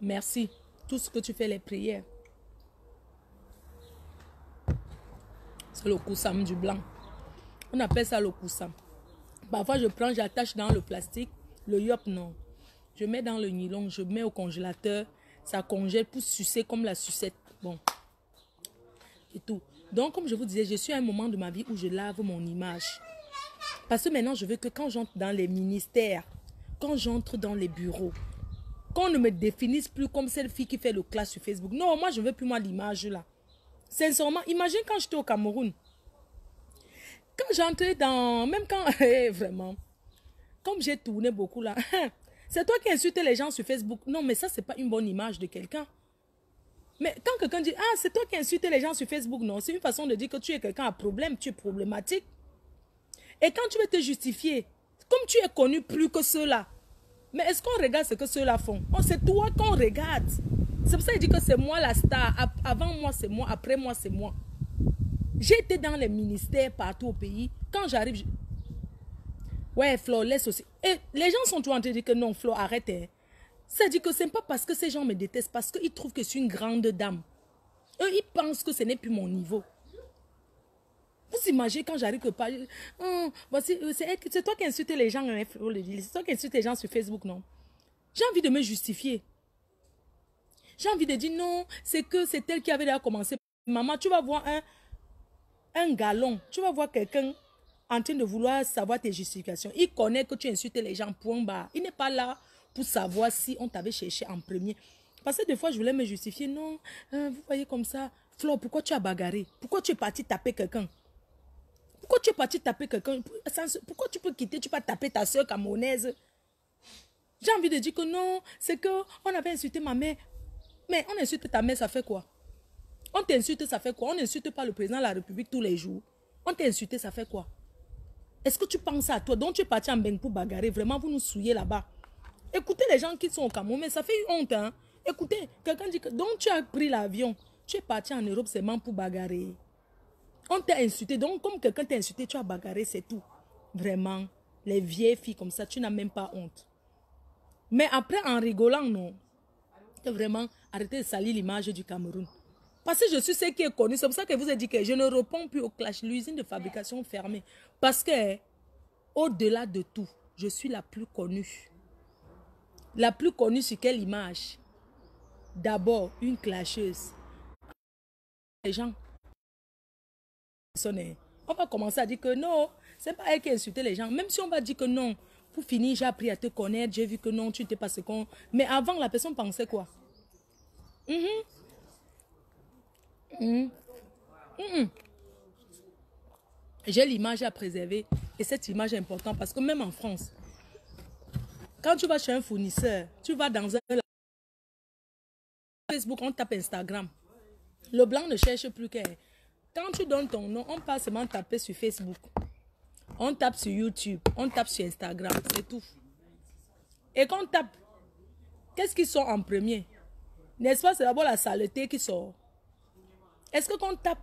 Speaker 1: Merci. Tout ce que tu fais, les prières. C'est le koussam du blanc. On appelle ça le koussam. Parfois, je prends, j'attache dans le plastique. Le yop, non. Je mets dans le nylon, je mets au congélateur. Ça congèle pour sucer comme la sucette. Bon. Et tout. Donc, comme je vous disais, je suis à un moment de ma vie où je lave mon image. Parce que maintenant, je veux que quand j'entre dans les ministères, quand j'entre dans les bureaux, qu'on ne me définisse plus comme cette fille qui fait le clash sur Facebook. Non, moi, je ne veux plus moi l'image là. Sincèrement, imagine quand j'étais au Cameroun. Quand j'entrais dans... Même quand... vraiment. Comme j'ai tourné beaucoup là. C'est toi qui insultes les gens sur Facebook. Non, mais ça, c'est pas une bonne image de quelqu'un. Mais quand quelqu'un dit, ah, c'est toi qui insultes les gens sur Facebook. Non, c'est une façon de dire que tu es quelqu'un à problème, tu es problématique. Et quand tu veux te justifier, comme tu es connu plus que ceux-là, mais est-ce qu'on regarde ce que ceux-là font? Oh, c'est toi qu'on regarde. C'est pour ça qu'il dit que c'est moi la star. Avant moi, c'est moi. Après moi, c'est moi. J'ai été dans les ministères partout au pays. Quand j'arrive... Ouais, Flo, laisse aussi. Et les gens sont toujours en train de dire que non, Flo, arrête. Hein. Ça dit que c'est pas parce que ces gens me détestent, parce qu'ils trouvent que je suis une grande dame. Eux, ils pensent que ce n'est plus mon niveau. Vous imaginez quand j'arrive que pas... voici, c'est toi qui insultes les gens. C'est toi qui insultes les gens sur Facebook, non? J'ai envie de me justifier. J'ai envie de dire non, c'est que c'est elle qui avait déjà commencé. Maman, tu vas voir un galon. Tu vas voir quelqu'un en train de vouloir savoir tes justifications. Il connaît que tu insultes les gens, point barre. Il n'est pas là pour savoir si on t'avait cherché en premier. Parce que des fois, je voulais me justifier. Non, vous voyez comme ça. Flo, pourquoi tu as bagarré? Pourquoi tu es parti taper quelqu'un? Pourquoi tu es parti taper quelqu'un? Pourquoi tu peux quitter? Tu peux taper ta soeur camerounaise? J'ai envie de dire que non, c'est qu'on avait insulté ma mère. Mais on insulte ta mère, ça fait quoi? On t'insulte, ça fait quoi? On n'insulte pas le président de la République tous les jours. On t'a insulté, ça fait quoi? Est-ce que tu penses à toi? Donc tu es parti en Beng pour bagarrer. Vraiment, vous nous souillez là-bas. Écoutez les gens qui sont au Cameroun, mais ça fait une honte. Hein? Écoutez, quelqu'un dit que donc tu as pris l'avion. Tu es parti en Europe seulement pour bagarrer. On t'a insulté. Donc comme quelqu'un t'a insulté, tu as bagarré, c'est tout. Vraiment, les vieilles filles comme ça, tu n'as même pas honte. Mais après, en rigolant, non. Vraiment, arrêtez de salir l'image du Cameroun. Parce que je suis celle qui est connue. C'est pour ça que je vous ai dit que je ne réponds plus au clash. L'usine de fabrication fermée. Parce que, au-delà de tout, je suis la plus connue. La plus connue sur quelle image? D'abord, une clasheuse. Les gens, on va commencer à dire que non, c'est pas elle qui a insulté les gens. Même si on va dire que non, pour finir, j'ai appris à te connaître, j'ai vu que non, tu n'étais pas ce qu'on... Mais avant, la personne pensait quoi? J'ai l'image à préserver et cette image est importante parce que même en France, quand tu vas chez un fournisseur, tu vas dans un Facebook, on tape Instagram. Le blanc ne cherche plus qu'elle. Quand tu donnes ton nom, on passe seulement taper sur Facebook. On tape sur YouTube, on tape sur Instagram, c'est tout. Et quand on tape, qu'est-ce qui sort en premier? N'est-ce pas, c'est d'abord la saleté qui sort. Est-ce que quand on tape,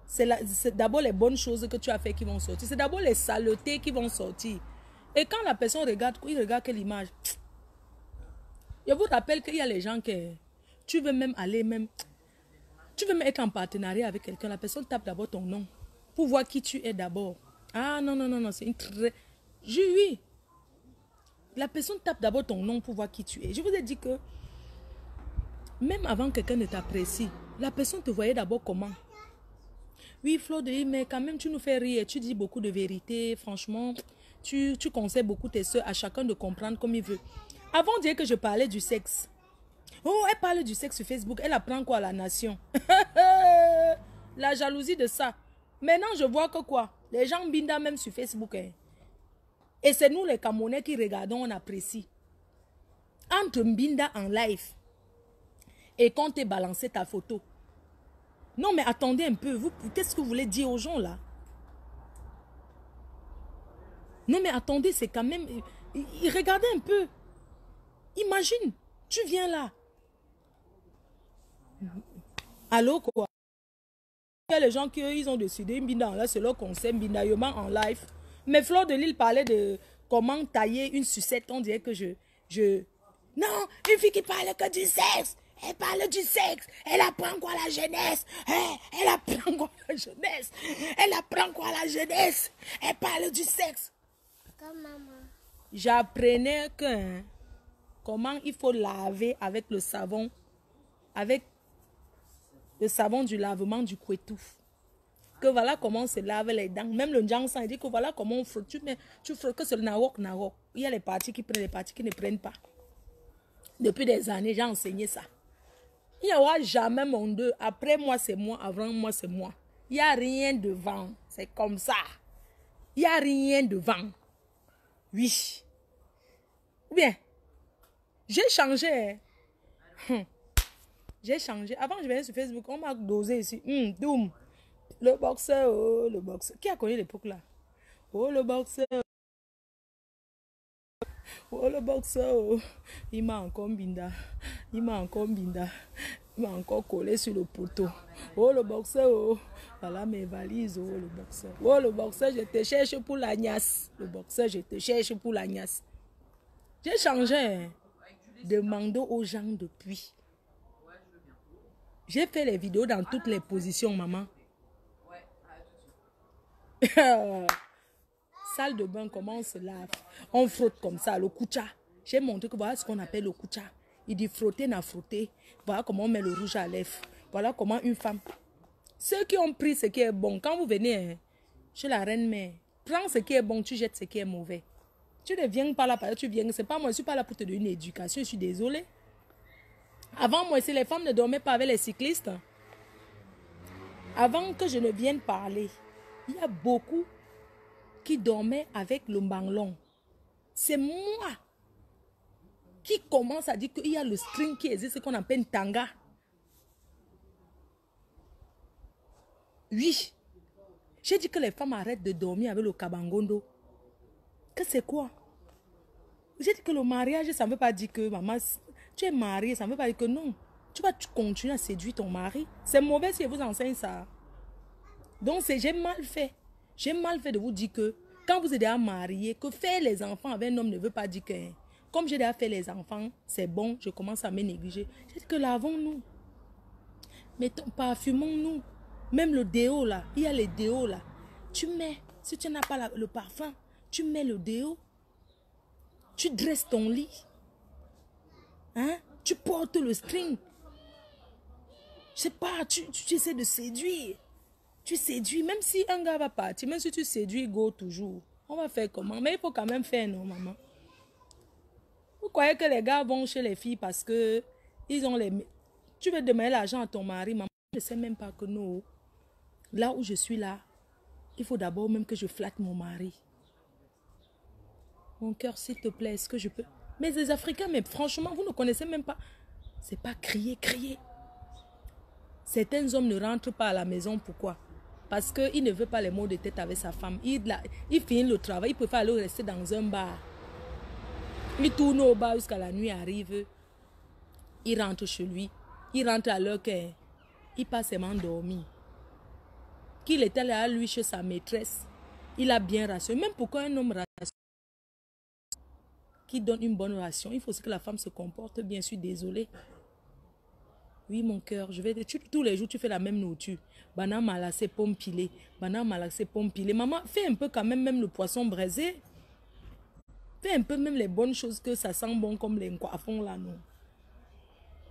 Speaker 1: c'est d'abord les bonnes choses que tu as fait qui vont sortir. C'est d'abord les saletés qui vont sortir. Et quand la personne regarde, il regarde quelle image. Je vous rappelle qu'il y a les gens que tu veux même aller, tu veux même être en partenariat avec quelqu'un. La personne tape d'abord ton nom pour voir qui tu es d'abord. Ah non, non, non, non, c'est une très... Oui. La personne tape d'abord ton nom pour voir qui tu es. Je vous ai dit que même avant que quelqu'un ne t'apprécie, la personne te voyait d'abord comment. Oui, Fleur de Lys, mais quand même, tu nous fais rire. Tu dis beaucoup de vérité. Franchement, tu conseilles beaucoup tes soeurs à chacun de comprendre comme il veut. Avant de dire que je parlais du sexe. Oh, elle parle du sexe sur Facebook. Elle apprend quoi à la nation? La jalousie de ça. Maintenant, je vois que quoi? Les gens binda même sur Facebook. Hein. Et c'est nous les Camerounais qui regardons, on apprécie. Entre Mbinda en live et quand tu balancé ta photo. Non, mais attendez un peu. Qu'est-ce que vous voulez dire aux gens là? Non, mais attendez, c'est quand même... Regardez un peu. Imagine, tu viens là. Allô, quoi? Il y a les gens qui ils ont décidé, Mbinda, là, c'est leur conseil, Mbinda Yoma en live. Mais Fleur de Lys parlait de comment tailler une sucette. On dirait que Non, une fille qui parle que du sexe. Elle parle du sexe. Elle apprend quoi la jeunesse? Elle apprend quoi la jeunesse? Elle apprend quoi la jeunesse? Elle parle du sexe. Comme maman. J'apprenais que comment il faut laver avec le savon. Avec le savon du lavement du Kouetouf. Que voilà comment on se lave les dents. Même le Njangsan, il dit que voilà comment on frotte. Tu frottes que c'est le nawok. Il y a les parties qui prennent, les parties qui ne prennent pas. Depuis des années, j'ai enseigné ça. Il n'y aura jamais mon deux. Après moi, c'est moi. Avant moi, c'est moi. Il n'y a rien devant. C'est comme ça. Il n'y a rien devant. Oui. Ou bien, j'ai changé. J'ai changé. Avant, je venais sur Facebook. On m'a dosé ici. Doom. Le boxeur, oh, le boxeur. Qui a connu l'époque là? Oh, le boxeur. Oh, le boxeur. Oh. Il m'a encore binda. Il m'a encore binda. Il m'a encore collé sur le poteau. Oh, le boxeur. Oh. Voilà mes valises. Oh, le boxeur. Oh, le boxeur, je te cherche pour l'agnasse. Le boxeur, je te cherche pour l'agnasse. J'ai changé. Demandons aux gens depuis. J'ai fait les vidéos dans toutes les positions, maman. Salle de bain, comment on se lave? On frotte comme ça, le koucha. J'ai montré que voilà ce qu'on appelle le koucha. Il dit frotter, n'a frotter. Voilà comment on met le rouge à lèvres. Voilà comment une femme. Ceux qui ont pris ce qui est bon, quand vous venez chez la reine-mère, prends ce qui est bon, tu jettes ce qui est mauvais. Tu ne viens pas là, tu viens. C'est pas moi, je ne suis pas là pour te donner une éducation, je suis désolée. Avant moi, si les femmes ne dormaient pas avec les cyclistes, avant que je ne vienne parler, il y a beaucoup qui dormaient avec le banglon. C'est moi qui commence à dire qu'il y a le string qui existe, ce qu'on appelle tanga. Oui. J'ai dit que les femmes arrêtent de dormir avec le kabangondo. Que c'est quoi? J'ai dit que le mariage, ça ne veut pas dire que maman, tu es mariée, ça ne veut pas dire que non. Tu vas continuer à séduire ton mari. C'est mauvais si je vous enseigne ça. Donc, j'ai mal fait. J'ai mal fait de vous dire que quand vous êtes déjà marié, que faire les enfants avec un homme ne veut pas dire que... Comme j'ai déjà fait les enfants, c'est bon, je commence à me négliger. J'ai dit que lavons-nous. Parfumons-nous. Même le déo là, il y a les déos là. Tu mets, si tu n'as pas le parfum, tu mets le déo. Tu dresses ton lit. Hein? Tu portes le string. Je sais pas, tu essaies de séduire. Tu séduis, même si un gars va partir, même si tu séduis, go toujours. On va faire comment? Mais il faut quand même faire, non, maman? Vous croyez que les gars vont chez les filles parce que ils ont les... Tu veux demander l'argent à ton mari, maman? Je ne sais même pas que non. Là où je suis là, il faut d'abord même que je flatte mon mari. Mon cœur, s'il te plaît, est-ce que je peux... Mais les Africains, mais franchement, vous ne connaissez même pas. C'est pas crier, crier. Certains hommes ne rentrent pas à la maison. Pourquoi? Parce qu'il ne veut pas les maux de tête avec sa femme. Il finit le travail, il préfère aller rester dans un bar. Il tourne au bar jusqu'à la nuit arrive. Il rentre chez lui. Il rentre à l'heure qu'il passe seulement dormir. Qu'il était là, lui, chez sa maîtresse. Il a bien rationné. Même pourquoi un homme rationne, qui donne une bonne ration, il faut que la femme se comporte bien. Je suis désolée. Oui, mon cœur, je vais tous les jours, tu fais la même nourriture. Banane malassé, pomme pilée. Banane malassé, pomme pilée. Maman, fais un peu quand même le poisson braisé. Fais un peu même les bonnes choses que ça sent bon comme les coiffons là, non.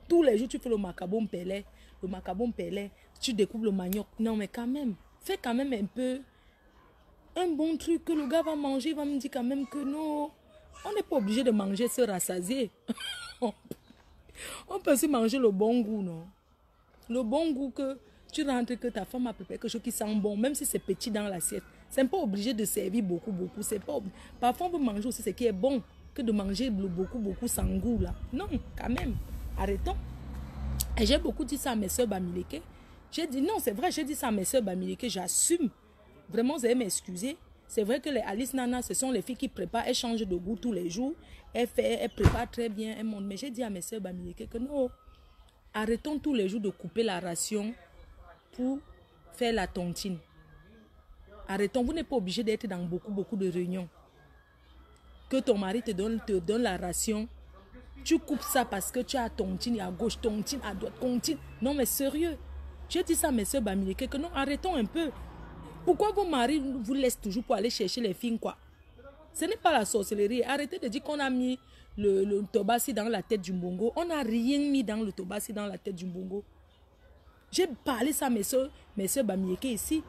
Speaker 1: Tous les jours, tu fais le macabon pelé. Le macabon pelé, tu découpes le manioc. Non, mais quand même, Fais quand même un peu un bon truc que le gars va manger. Il va me dire quand même que non, on n'est pas obligé de manger se rassasier. On peut aussi manger le bon goût, non? Le bon goût que tu rentres, que ta femme a préparé quelque chose qui sent bon, même si c'est petit dans l'assiette. C'est pas obligé de servir beaucoup. C'est pas Parfois, on peut manger aussi ce qui est bon que de manger beaucoup sans goût, là. Non, quand même. Arrêtons. Et j'ai beaucoup dit ça à mes soeurs Bamileke. J'ai dit, non, c'est vrai, j'ai dit ça à mes soeurs Bamileke, j'assume. Vraiment, vous allez m'excuser. C'est vrai que les Alice Nana, ce sont les filles qui préparent, elles changent de goût tous les jours. Elles préparent très bien, elles montent. Mais j'ai dit à mes soeurs Bamileke que non, arrêtons tous les jours de couper la ration pour faire la tontine. Arrêtons, vous n'êtes pas obligé d'être dans beaucoup de réunions. Que ton mari te donne la ration. Tu coupes ça parce que tu as tontine à gauche, tontine à droite, tontine. Non, mais sérieux. J'ai dit ça à mes soeurs Bamileke que non, arrêtons un peu. Pourquoi vos maris vous laissent toujours pour aller chercher les filles, quoi? Ce n'est pas la sorcellerie. Arrêtez de dire qu'on a mis le tobassi dans la tête du mbongo. On n'a rien mis dans le tobassi dans la tête du mbongo. J'ai parlé ça à mes soeurs Bamileke ici.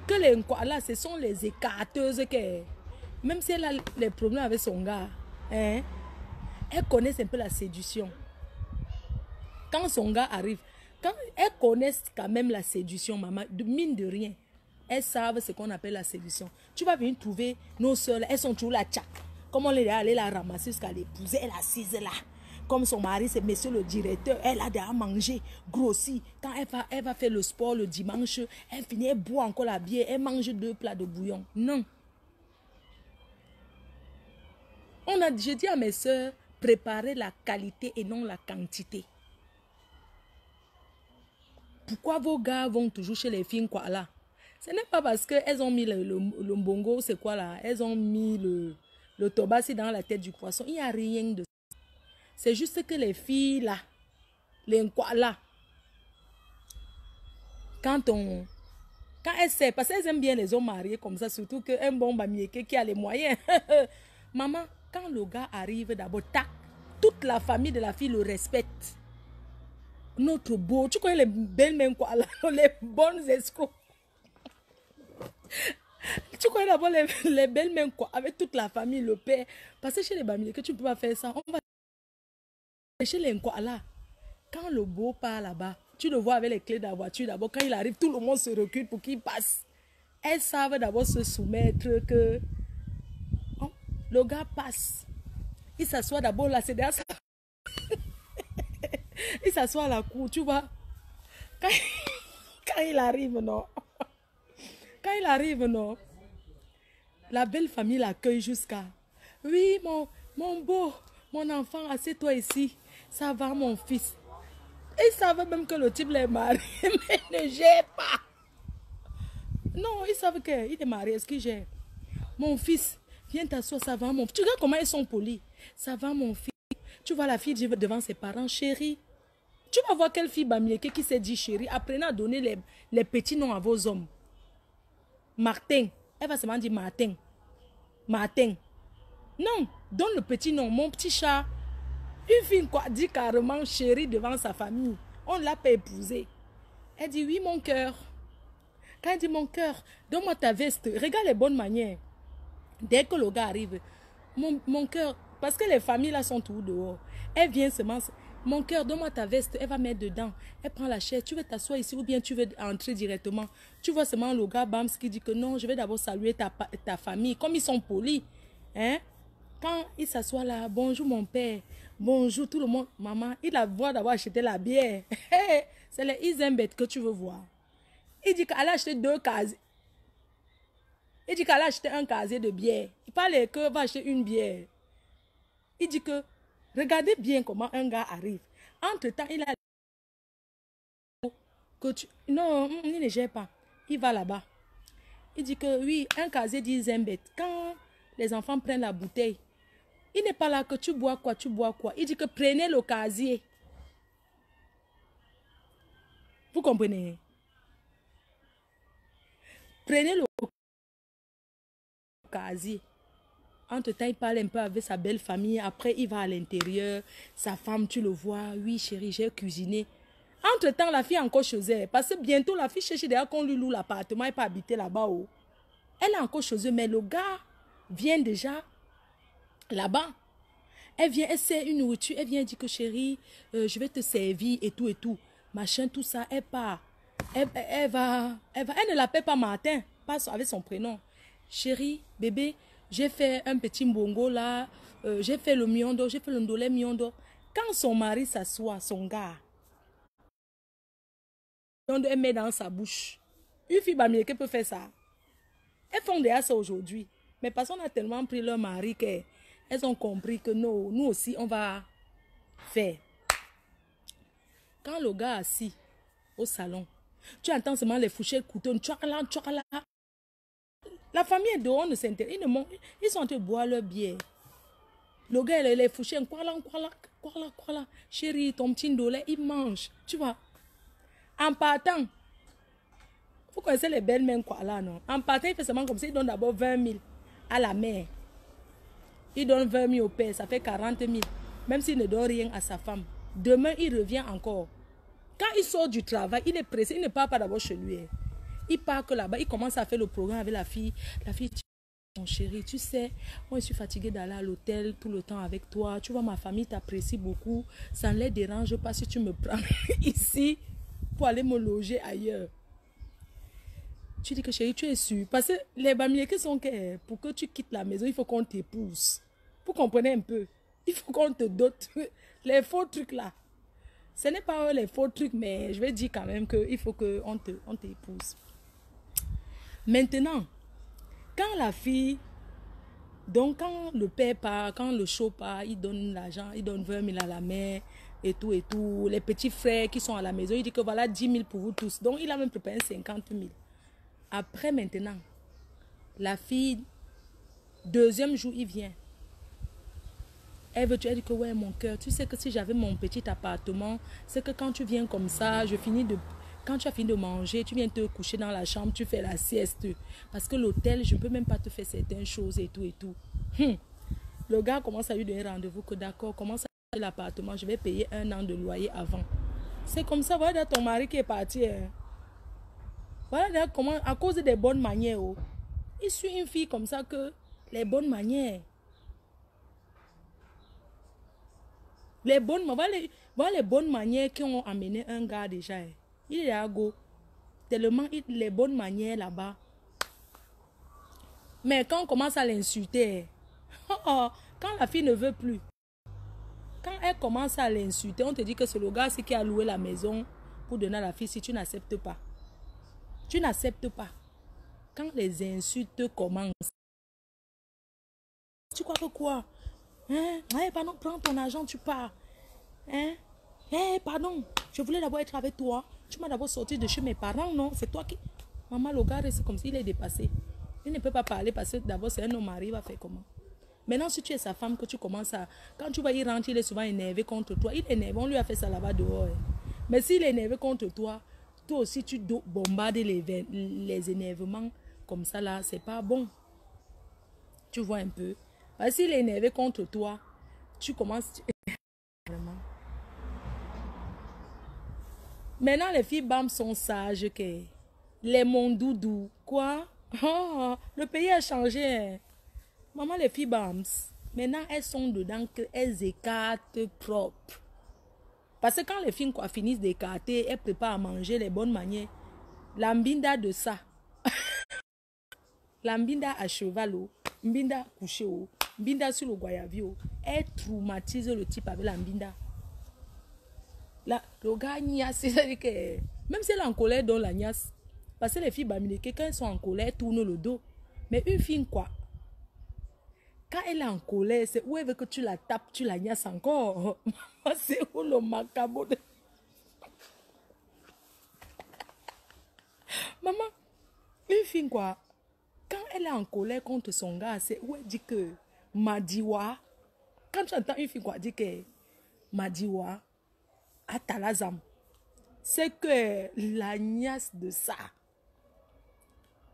Speaker 1: Que les Nkwala, ce sont les écarteuses que... Même si elle a les problèmes avec son gars, hein, elles connaissent un peu la séduction. Quand son gars arrive, quand elles connaissent quand même la séduction, maman, mine de rien, elles savent ce qu'on appelle la séduction. Tu vas venir trouver nos soeurs, elles sont toujours la tchac. Comme on les a allé la ramasser jusqu'à l'épouser, elle est assise là. Comme son mari, c'est monsieur le directeur, elle a déjà mangé, grossi. Quand elle va faire le sport le dimanche, elle finit, elle boit encore la bière, elle mange 2 plats de bouillon. Non. J'ai dit à mes soeurs, préparez la qualité et non la quantité. Pourquoi vos gars vont toujours chez les filles, quoi, là? Ce n'est pas parce qu'elles ont mis le mbongo, c'est quoi là? Elles ont mis le tobassi dans la tête du poisson. Il n'y a rien de ça. C'est juste que les filles là, les nkwala, quand elles savent, parce qu'elles aiment bien les hommes mariés comme ça, surtout qu'un bon bamieke qui a les moyens. Maman, quand le gars arrive d'abord, tac, toute la famille de la fille le respecte. Notre beau, tu connais les belles mains quoi là, les bonnes escrocs. Tu connais d'abord les belles mains quoi, avec toute la famille, le père. Parce que chez les bamieke, tu ne peux pas faire ça. On va chez les quoi là. Quand le beau part là-bas, tu le vois avec les clés de la voiture. D'abord, quand il arrive, tout le monde se recule pour qu'il passe. Elles savent d'abord se soumettre que oh, le gars passe. Il s'assoit d'abord là, c'est derrière ça. Il s'assoit à la cour, tu vois. Quand il arrive, non. Quand il arrive, non. La belle famille l'accueille jusqu'à... Oui, mon beau, mon enfant, assieds-toi ici. Ça va, mon fils. Ils savent même que le type est marié, mais ne gère pas. Non, ils savent qu'il est marié, est-ce qu'il gère? Mon fils, viens t'asseoir, ça va, mon fils. Tu regardes comment ils sont polis. Ça va, mon fils. Tu vois la fille dire devant ses parents, chérie. Tu vas voir quelle fille bamieke qui s'est dit chérie. Apprenez à donner les petits noms à vos hommes. Martin. Elle va seulement dire Martin. Martin. Non, donne le petit nom, mon petit chat. Une fille quoi, dit carrément chérie devant sa famille. On ne l'a pas épousée. Elle dit oui, mon cœur. Quand elle dit mon cœur, donne-moi ta veste. Regarde les bonnes manières. Dès que le gars arrive, mon cœur, parce que les familles là sont tout dehors. Elle vient seulement, mon cœur, donne-moi ta veste. Elle va mettre dedans. Elle prend la chaise. Tu veux t'asseoir ici ou bien tu veux entrer directement. Tu vois seulement le gars Bams qui dit que non, je vais d'abord saluer ta famille. Comme ils sont polis. Hein? Quand il s'assoit là, bonjour mon père. Bonjour tout le monde. Maman, il a voix d'avoir acheté la bière. C'est les Isembet que tu veux voir. Il dit qu'elle a acheté 2 cases. Il dit qu'elle a acheté un casier de bière. Il parle que va acheter une bière. Il dit que, regardez bien comment un gars arrive. Entre-temps, il a... Non, il ne gère pas. Il va là-bas. Il dit que oui, un casier dit Zembet. Quand les enfants prennent la bouteille, il n'est pas là que tu bois quoi, tu bois quoi. Il dit que prenez le casier. Vous comprenez? Prenez le casier. Entre-temps, il parle un peu avec sa belle famille. Après, il va à l'intérieur. Sa femme, tu le vois. Oui, chérie, j'ai cuisiné. Entre-temps, la fille est encore chez elle. Parce que bientôt, la fille cherche déjà qu'on lui loue l'appartement et pas habiter là-bas. Oh. Elle est encore chez eux, mais le gars vient déjà là-bas. Elle vient, elle sert une nourriture, elle vient dire que chérie, je vais te servir et tout, machin, tout ça, elle part. Elle ne l'appelle pas Martin, pas avec son prénom. Chérie, bébé, j'ai fait un petit mbongo là, j'ai fait le miondo, j'ai fait le ndolé miondo. Quand son mari s'assoit, son gars, elle met dans sa bouche. Une fille bamie qui peut faire ça. Elles font déjà ça aujourd'hui. Mais parce qu'on a tellement pris leur mari qu'elles ont compris que non, nous aussi, on va faire. Quand le gars est assis au salon, tu entends seulement les fourchettes, couteaux, tchakala, tchakala. La famille est dehors, ne s'intéresse. Ils sont en train de boire leur bière. Le gars, les fourchettes, quoi, chérie, ton petit ndolé, il mange. Tu vois. En partant, vous connaissez les belles mains, quoi, là, non? En partant, il fait seulement comme ça, il donne d'abord 20 000 à la mère. Il donne 20 000 au père, ça fait 40 000. Même s'il ne donne rien à sa femme. Demain, il revient encore. Quand il sort du travail, il est pressé, il ne part pas d'abord chez lui. Il part que là-bas, il commence à faire le programme avec la fille. La fille dit, mon chéri, tu sais, moi je suis fatiguée d'aller à l'hôtel tout le temps avec toi. Tu vois, ma famille t'apprécie beaucoup. Ça ne les dérange pas si tu me prends ici pour aller me loger ailleurs. Tu dis que chérie, tu es sûre. Parce que les bamilés sont que pour que tu quittes la maison, il faut qu'on t'épouse. Vous comprenez un peu? Il faut qu'on te dote. Les faux trucs là. Ce n'est pas les faux trucs, mais je vais dire quand même qu'il faut qu'on t'épouse. Maintenant, quand la fille, donc quand le père part, quand le show part, il donne l'argent, il donne 20 000 à la mère et tout. Les petits frères qui sont à la maison, il dit que voilà 10 000 pour vous tous. Donc il a même préparé 50 000. Après maintenant, la fille, deuxième jour, il vient. Elle veut, tu as dit que ouais, mon cœur, tu sais que si j'avais mon petit appartement, c'est que quand tu viens comme ça, quand tu as fini de manger, tu viens te coucher dans la chambre, tu fais la sieste. Parce que l'hôtel, je ne peux même pas te faire certaines choses et tout. Le gars commence à lui donner rendez-vous que d'accord, commence à acheter l'appartement, je vais payer 1 an de loyer avant. C'est comme ça, voilà ton mari qui est parti. Hein. Voilà comment, à cause des bonnes manières. Oh. Il suit une fille comme ça que les bonnes manières. Voilà les bonnes manières qui ont amené un gars déjà. Il est à go. Tellement les bonnes manières là-bas. Mais quand on commence à l'insulter, quand la fille ne veut plus, quand elle commence à l'insulter, on te dit que c'est le gars qui a loué la maison pour donner à la fille si tu n'acceptes pas. Tu n'acceptes pas. Quand les insultes commencent, tu crois que quoi? Hein? Hey, pardon, prends ton argent, tu pars. Hein? Hey, pardon, je voulais d'abord être avec toi. Tu m'as d'abord sorti de chez mes parents, non? C'est toi qui... Maman, le gars, c'est comme s'il est dépassé. Il ne peut pas parler parce que d'abord, c'est un homme mari, il va faire comment? Maintenant, si tu es sa femme, que tu commences à... Quand tu vas y rentrer, il est souvent énervé contre toi. Il est énervé, on lui a fait ça là-bas dehors. Mais s'il est énervé contre toi, toi aussi, tu bombardes les énervements comme ça là, c'est pas bon. Tu vois un peu. Parce que s'il est énervé contre toi, tu commences... Vraiment. Maintenant, les filles bam sont sages. Que les mondoudous. Quoi? Oh, le pays a changé. Maman, les filles bams. Maintenant, elles sont dedans. Elles écartent propre. Parce que quand les filles quoi, finissent d'écarter, elles préparent à manger les bonnes manières. L'ambinda de ça. L'ambinda à cheval. Mbinda couché. Mbinda sur le guayavio. Elle traumatise le type avec l'ambinda. Là, le gars niasse, c'est-à-dire que même si elle est en colère, dans la niasse. Parce que les filles bamileke, quand elles sont en colère, elles tournent le dos. Mais une fille, quoi, quand elle est en colère, c'est où elle veut que tu la tapes, tu la niasses encore. C'est où le macabre de... Maman, une fille, quoi, quand elle est en colère contre son gars, c'est où elle dit que Madiwa. Quand tu entends une fille, quoi, dit que Madiwa, Atalazam. C'est que la niasse de ça,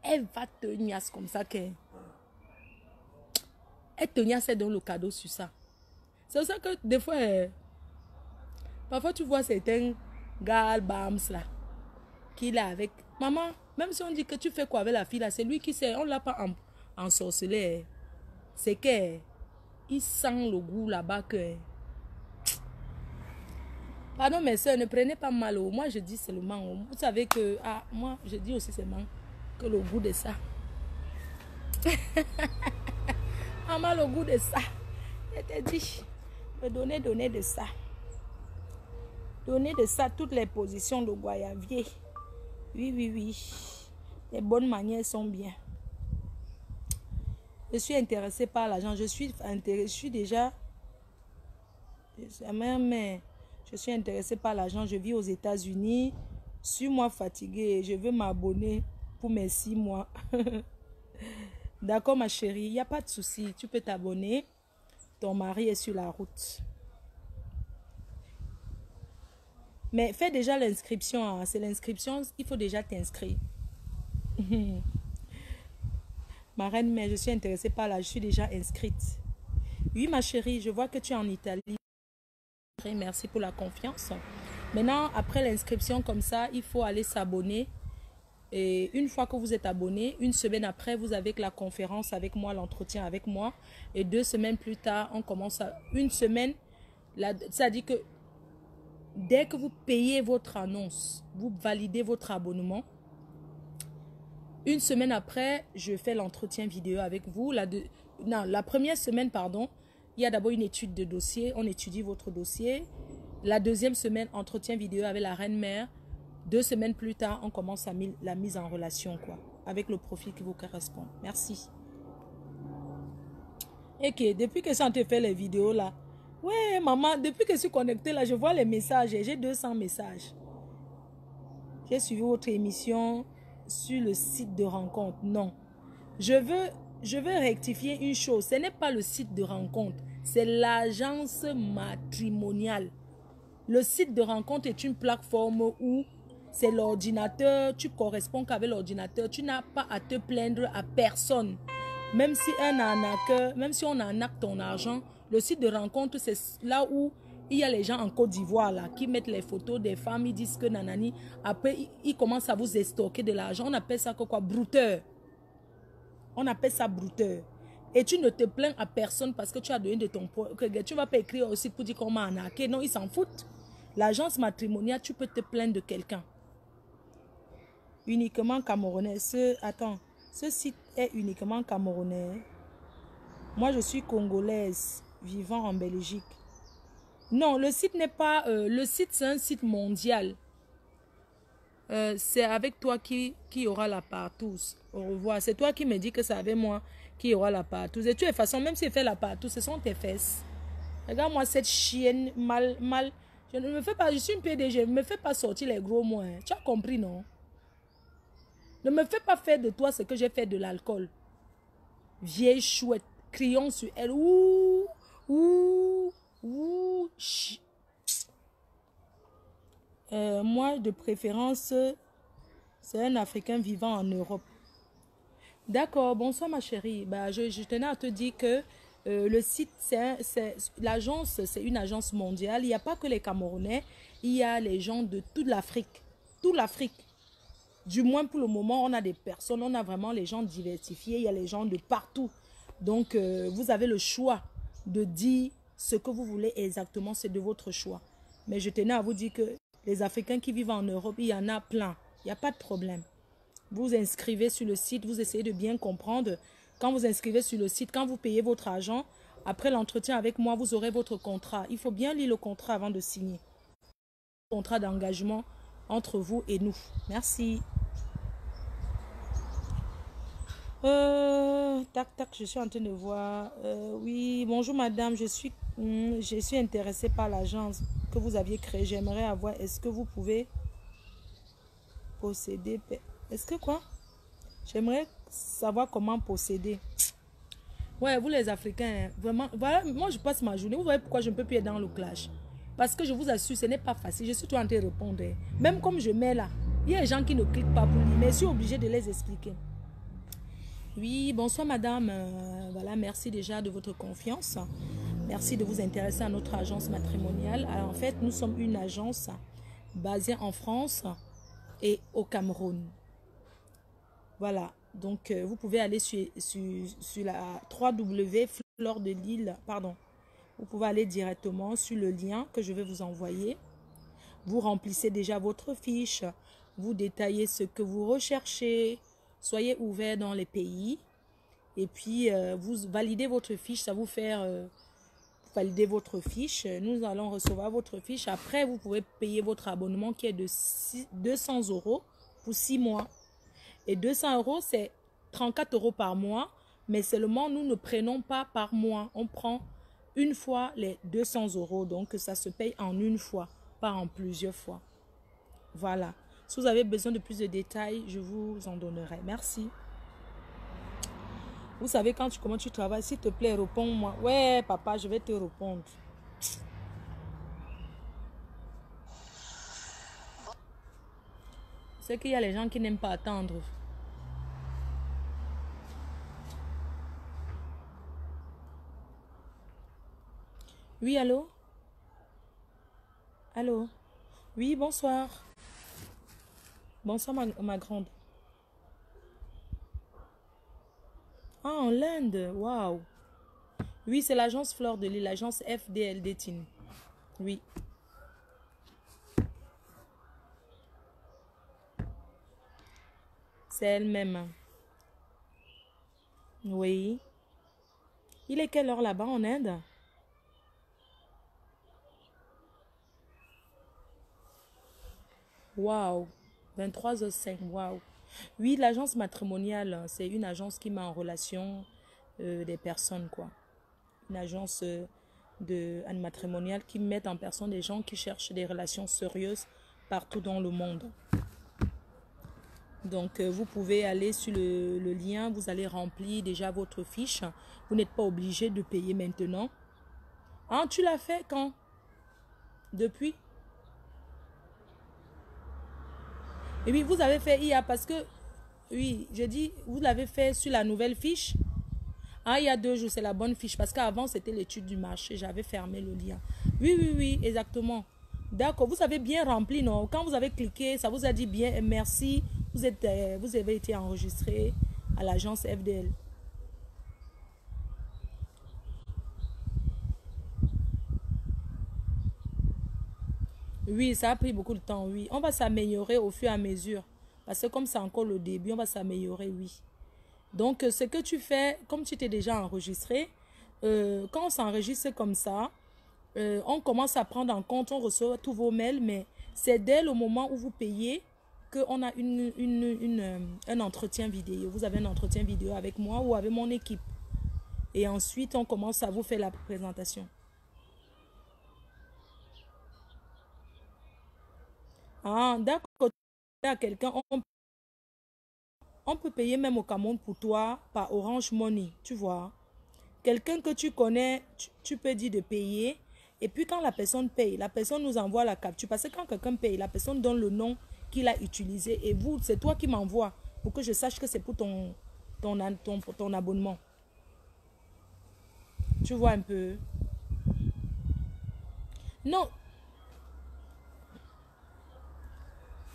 Speaker 1: elle va te niasse comme ça que elle te niasse, elle donne le cadeau sur ça. C'est pour ça que des fois, parfois tu vois certains, Gal Bams là. Qu'il a avec. Maman, même si on dit que tu fais quoi avec la fille là, c'est lui qui sait. On ne l'a pas ensorcelé. C'est que il sent le goût là-bas que. Pardon mes soeurs, ne prenez pas mal. Moi je dis seulement. Vous savez que. Ah, moi je dis aussi seulement que le goût de ça. Maman, le goût de ça. Je te dis. Me donner de ça. Donner de ça toutes les positions de goyavier. Oui, oui, oui. Les bonnes manières sont bien. Je suis intéressée par l'argent. Je suis déjà... Mais je suis intéressée par l'argent. Je vis aux États-Unis. Suis-moi fatiguée. Je veux m'abonner pour mes 6 mois. D'accord, ma chérie. Il n'y a pas de souci. Tu peux t'abonner. Ton mari est sur la route. Mais fais déjà l'inscription. Hein. C'est l'inscription. Il faut déjà t'inscrire. Ma reine, mais je suis intéressée par là. Je suis déjà inscrite. Oui, ma chérie, je vois que tu es en Italie. Merci pour la confiance. Maintenant, après l'inscription comme ça, il faut aller s'abonner. Et une fois que vous êtes abonné, une semaine après, vous avez la conférence avec moi, l'entretien avec moi. Et 2 semaines plus tard, on commence à... Une semaine, ça dit que dès que vous payez votre annonce, vous validez votre abonnement. Une semaine après, je fais l'entretien vidéo avec vous. La première semaine, pardon, il y a d'abord une étude de dossier. On étudie votre dossier. La deuxième semaine, entretien vidéo avec la reine-mère. 2 semaines plus tard, on commence la mise en relation, quoi, avec le profil qui vous correspond. Merci. Ok, depuis que ça te fait les vidéos là. Ouais, maman, depuis que je suis connectée là, je vois les messages. J'ai 200 messages. J'ai suivi votre émission sur le site de rencontre. Non. Je veux rectifier une chose. Ce n'est pas le site de rencontre. C'est l'agence matrimoniale. Le site de rencontre est une plateforme où c'est l'ordinateur. Tu corresponds qu'avec l'ordinateur. Tu n'as pas à te plaindre à personne. Même si on arnaque ton argent, le site de rencontre, c'est là où il y a les gens en Côte d'Ivoire là qui mettent les photos des femmes, ils disent que nanani. Après, ils commencent à vous estorquer de l'argent. On appelle ça quoi? Brouteur. On appelle ça brouteur. Et tu ne te plains à personne parce que tu as donné de ton poids. Tu ne vas pas écrire aussi pour dire qu'on m'a arnaqué. Non, ils s'en foutent. L'agence matrimoniale, tu peux te plaindre de quelqu'un. Uniquement camerounais. Attends, ce site est uniquement camerounais. Moi, je suis congolaise vivant en Belgique. Non, le site n'est pas... le site, c'est un site mondial. C'est avec toi qui aura la partouze. Au revoir. C'est toi qui me dis que c'est avec moi qui aura la partouze. Et de toute façon, même si elle fait la partouze, ce sont tes fesses. Regarde-moi cette chienne mal. Je ne me fais pas... Je suis une PDG. Ne me fais pas sortir les gros mots. Hein. Tu as compris, non? Ne me fais pas faire de toi ce que j'ai fait de l'alcool. Vieille chouette. Crions sur elle. Ouh, ouh, ouh. Moi, de préférence, c'est un Africain vivant en Europe. D'accord, bonsoir ma chérie. Bah, je tenais à te dire que le site, l'agence, c'est une agence mondiale. Il n'y a pas que les Camerounais, il y a les gens de toute l'Afrique. Toute l'Afrique. Du moins pour le moment, on a des personnes, on a vraiment les gens diversifiés, il y a les gens de partout. Donc, vous avez le choix de dire ce que vous voulez exactement, c'est de votre choix. Mais je tenais à vous dire que les Africains qui vivent en Europe, il y en a plein. Il n'y a pas de problème. Vous inscrivez sur le site, vous essayez de bien comprendre. Quand vous inscrivez sur le site, quand vous payez votre argent, après l'entretien avec moi, vous aurez votre contrat. Il faut bien lire le contrat avant de signer. Contrat d'engagement entre vous et nous. Merci. Tac, je suis en train de voir. Oui, bonjour madame, je suis intéressée par l'agence que vous aviez créée. J'aimerais avoir, est-ce que vous pouvez posséder? Est-ce que quoi? J'aimerais savoir comment posséder. Ouais, vous les Africains, vraiment, voilà, moi je passe ma journée. Vous voyez pourquoi je ne peux plus être dans le clash? Parce que je vous assure, ce n'est pas facile. Je suis tout en train de répondre. Même comme je mets là, il y a des gens qui ne cliquent pas pour lire, mais je suis obligée de les expliquer. Oui, bonsoir madame. Voilà, merci déjà de votre confiance. Merci de vous intéresser à notre agence matrimoniale. Alors, en fait, nous sommes une agence basés en France et au Cameroun. Voilà, donc vous pouvez aller sur la Fleur de Lille, pardon. Vous pouvez aller directement sur le lien que je vais vous envoyer. Vous remplissez déjà votre fiche, vous détaillez ce que vous recherchez, soyez ouvert dans les pays et puis vous validez votre fiche, ça vous fait valider votre fiche. Nous allons recevoir votre fiche. Après, vous pouvez payer votre abonnement qui est de 200 € pour 6 mois. Et 200 €, c'est 34 € par mois, mais seulement nous ne prenons pas par mois. On prend une fois les 200 €, donc ça se paye en une fois, pas en plusieurs fois. Voilà. Si vous avez besoin de plus de détails, je vous en donnerai. Merci. Vous savez, comment tu travailles, s'il te plaît, réponds-moi. Ouais, papa, je vais te répondre. C'est qu'il y a les gens qui n'aiment pas attendre. Oui, allô? Allô? Oui, bonsoir. Bonsoir, ma grande. Ah, en Inde, waouh. Oui, c'est l'agence Fleur de Lille, l'agence FDLD Team. Oui. C'est elle-même. Oui. Il est quelle heure là-bas en Inde? Waouh. 23h05, waouh. Oui, l'agence matrimoniale, c'est une agence qui met en relation des personnes, quoi. Une agence matrimoniale qui met en personne des gens qui cherchent des relations sérieuses partout dans le monde. Donc, vous pouvez aller sur le lien, vous allez remplir déjà votre fiche. Vous n'êtes pas obligé de payer maintenant. Ah, tu l'as fait quand? Depuis? Et oui, vous avez fait hier parce que, oui, je dis, vous l'avez fait sur la nouvelle fiche. Ah, il y a 2 jours, c'est la bonne fiche parce qu'avant, c'était l'étude du marché. J'avais fermé le lien. Oui, oui, oui, exactement. D'accord, vous avez bien rempli, non? Quand vous avez cliqué, ça vous a dit bien, merci. Vous avez été enregistré à l'agence FDL. Oui, ça a pris beaucoup de temps, oui. On va s'améliorer au fur et à mesure. Parce que comme c'est encore le début, on va s'améliorer, oui. Donc, ce que tu fais, comme tu t'es déjà enregistré, quand on s'enregistre comme ça, on commence à prendre en compte, on reçoit tous vos mails, mais c'est dès le moment où vous payez qu'on a un entretien vidéo. Vous avez un entretien vidéo avec moi ou avec mon équipe. Et ensuite, on commence à vous faire la présentation. Ah, d'accord. À quelqu'un, on peut payer même au Cameroun pour toi par Orange Money, tu vois. Quelqu'un que tu connais, tu peux dire de payer. Et puis quand la personne paye, la personne nous envoie la capture. Parce que quand quelqu'un paye, la personne donne le nom qu'il a utilisé. Et vous, c'est toi qui m'envoies pour que je sache que c'est pour ton abonnement. Tu vois un peu? Non,